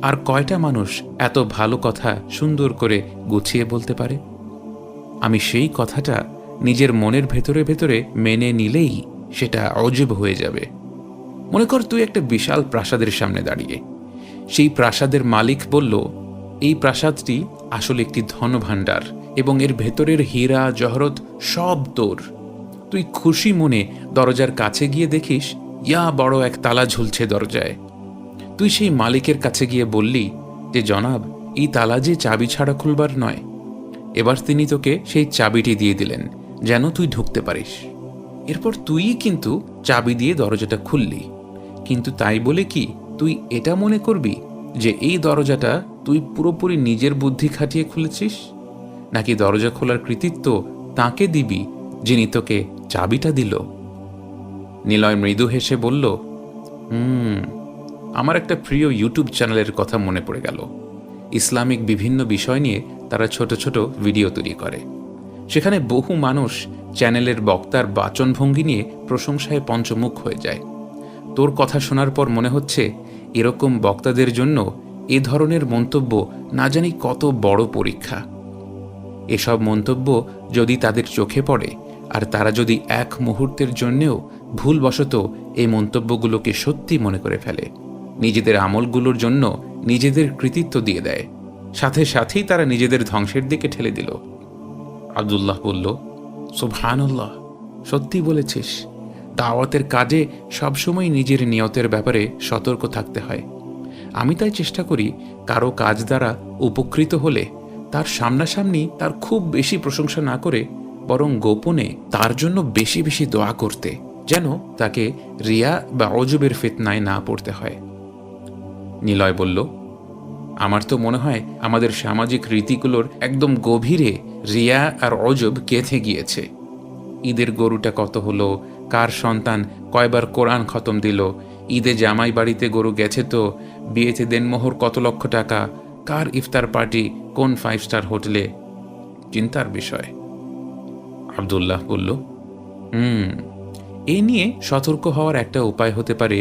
Speaker 1: আর কয়টা মানুষ এত ভালো কথা সুন্দর করে গুছিয়ে বলতে পারে? আমি সেই কথাটা নিজের মনের ভেতরে ভেতরে মেনে নিলেই সেটা অজীব হয়ে যাবে। মনে কর তুই একটা বিশাল প্রাসাদের সামনে দাঁড়িয়ে। সেই প্রাসাদের মালিক বলল, এই প্রাসাদটি আসলে একটি ধনভাণ্ডার এবং এর ভেতরের হীরা জহরত সব তোর। তুই খুশি মনে দরজার কাছে গিয়ে দেখিস ইয়া বড় এক তালা ঝুলছে দরজায়। তুই সেই মালিকের কাছে গিয়ে বললি যে, জনাব, এই তালা যে চাবি ছাড়া খুলবার নয়। এবার তিনি তোকে সেই চাবিটি দিয়ে দিলেন যেন তুই ঢুকতে পারিস। এরপর তুই কিন্তু চাবি দিয়ে দরজাটা খুললি, কিন্তু তাই বলে কি তুই এটা মনে করবি যে এই দরজাটা তুই পুরোপুরি নিজের বুদ্ধি খাটিয়ে খুলেছিস? নাকি দরজা খোলার কৃতিত্ব তাকে দিবি যিনি তোকে চাবিটা দিল? নিলয় মৃদু হেসে বলল, আমার একটা প্রিয় ইউটিউব চ্যানেলের কথা মনে পড়ে গেল। ইসলামিক বিভিন্ন বিষয় নিয়ে তারা ছোট ছোট ভিডিও তৈরি করে। সেখানে বহু মানুষ চ্যানেলের বক্তার বাচনভঙ্গি নিয়ে প্রশংসায় পঞ্চমুখ হয়ে যায়। তোর কথা শোনার পর মনে হচ্ছে এরকম বক্তাদের জন্য এ ধরনের মন্তব্য না জানি কত বড় পরীক্ষা। এসব মন্তব্য যদি তাদের চোখে পড়ে আর তারা যদি এক মুহূর্তের জন্যেও ভুলবশত এই মন্তব্যগুলোকে সত্যি মনে করে ফেলে, নিজেদের আমলগুলোর জন্য নিজেদের কৃতিত্ব দিয়ে দেয়, সাথে সাথেই তারা নিজেদের ধ্বংসের দিকে ঠেলে দিল। আব্দুল্লাহ বলল, সুবহানাল্লাহ, সত্যি বলেছিস। দাওয়াতের কাজে সবসময় নিজের নিয়তের ব্যাপারে সতর্ক থাকতে হয়। আমি তাই চেষ্টা করি কারো কাজ দ্বারা উপকৃত হলে তার সামনাসামনি তার খুব বেশি প্রশংসা না করে বরং গোপনে তার জন্য বেশি বেশি দোয়া করতে, যেন তাকে রিয়া বা অজুবের ফিতনায় না পড়তে হয়। নিলয় বলল, আমার তো মনে হয় আমাদের সামাজিক রীতিগুলোর একদম গভীরে রিয়া আর অজব গেঁথে গিয়েছে। ঈদের গরুটা কত হলো, কার সন্তান কয়বার কোরআন খতম দিল, ঈদে জামাই বাড়িতে গরু গেছে তো, বিয়েতে দেনমোহর কত লক্ষ টাকা, কার ইফতার পার্টি কোন 5 স্টার হোটেলে। চিন্তার বিষয়। আব্দুল্লাহ বলল, এ নিয়ে সতর্ক হওয়ার একটা উপায় হতে পারে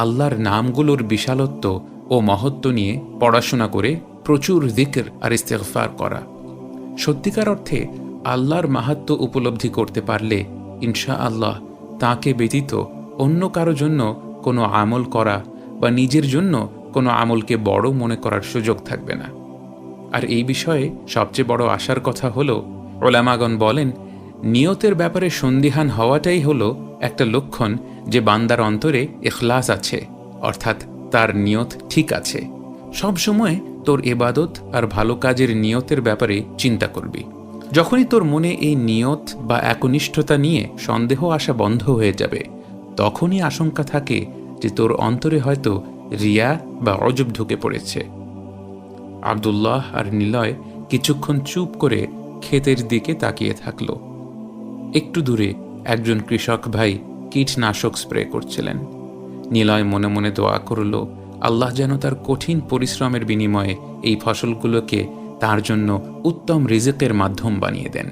Speaker 1: আল্লাহর নামগুলোর বিশালত্ব ও মহত্ব নিয়ে পড়াশোনা করে প্রচুর যিকর আর ইস্তেগফার করা। সত্যিকার অর্থে আল্লাহর মাহাত্ম্য উপলব্ধি করতে পারলে ইনশাআল্লাহ তাঁকে ব্যতীত অন্য কারো জন্য কোনো আমল করা বা নিজের জন্য কোনো আমলকে বড় মনে করার সুযোগ থাকবে না। আর এই বিষয়ে সবচেয়ে বড় আশার কথা হলো, ওলামাগণ বলেন, নিয়তের ব্যাপারে সন্দিহান হওয়াটাই হলো একটা লক্ষণ যে বান্দার অন্তরে ইখলাস আছে, অর্থাৎ তার নিয়ত ঠিক আছে। সব সময় তোর ইবাদত আর ভালো কাজের নিয়তের ব্যাপারে চিন্তা করবি। যখনই তোর মনে এই নিয়ত বা একনিষ্ঠতা নিয়ে সন্দেহ আসা বন্ধ হয়ে যাবে, তখনই আশঙ্কা থাকে যে তোর অন্তরে হয়তো রিয়া বা অজব ঢুকে পড়েছে। আব্দুল্লাহ আর নিলয় কিছুক্ষণ চুপ করে ক্ষেতের দিকে তাকিয়ে থাকল। একটু দূরে একজন কৃষক ভাই কীটনাশক স্প্রে করছিলেন। নিলয় মনে মনে দোয়া করল, আল্লাহ যেন তার কঠিন পরিশ্রমের বিনিময়ে এই ফসলগুলোকে তার জন্য উত্তম রিজিকের মাধ্যম বানিয়ে দেন।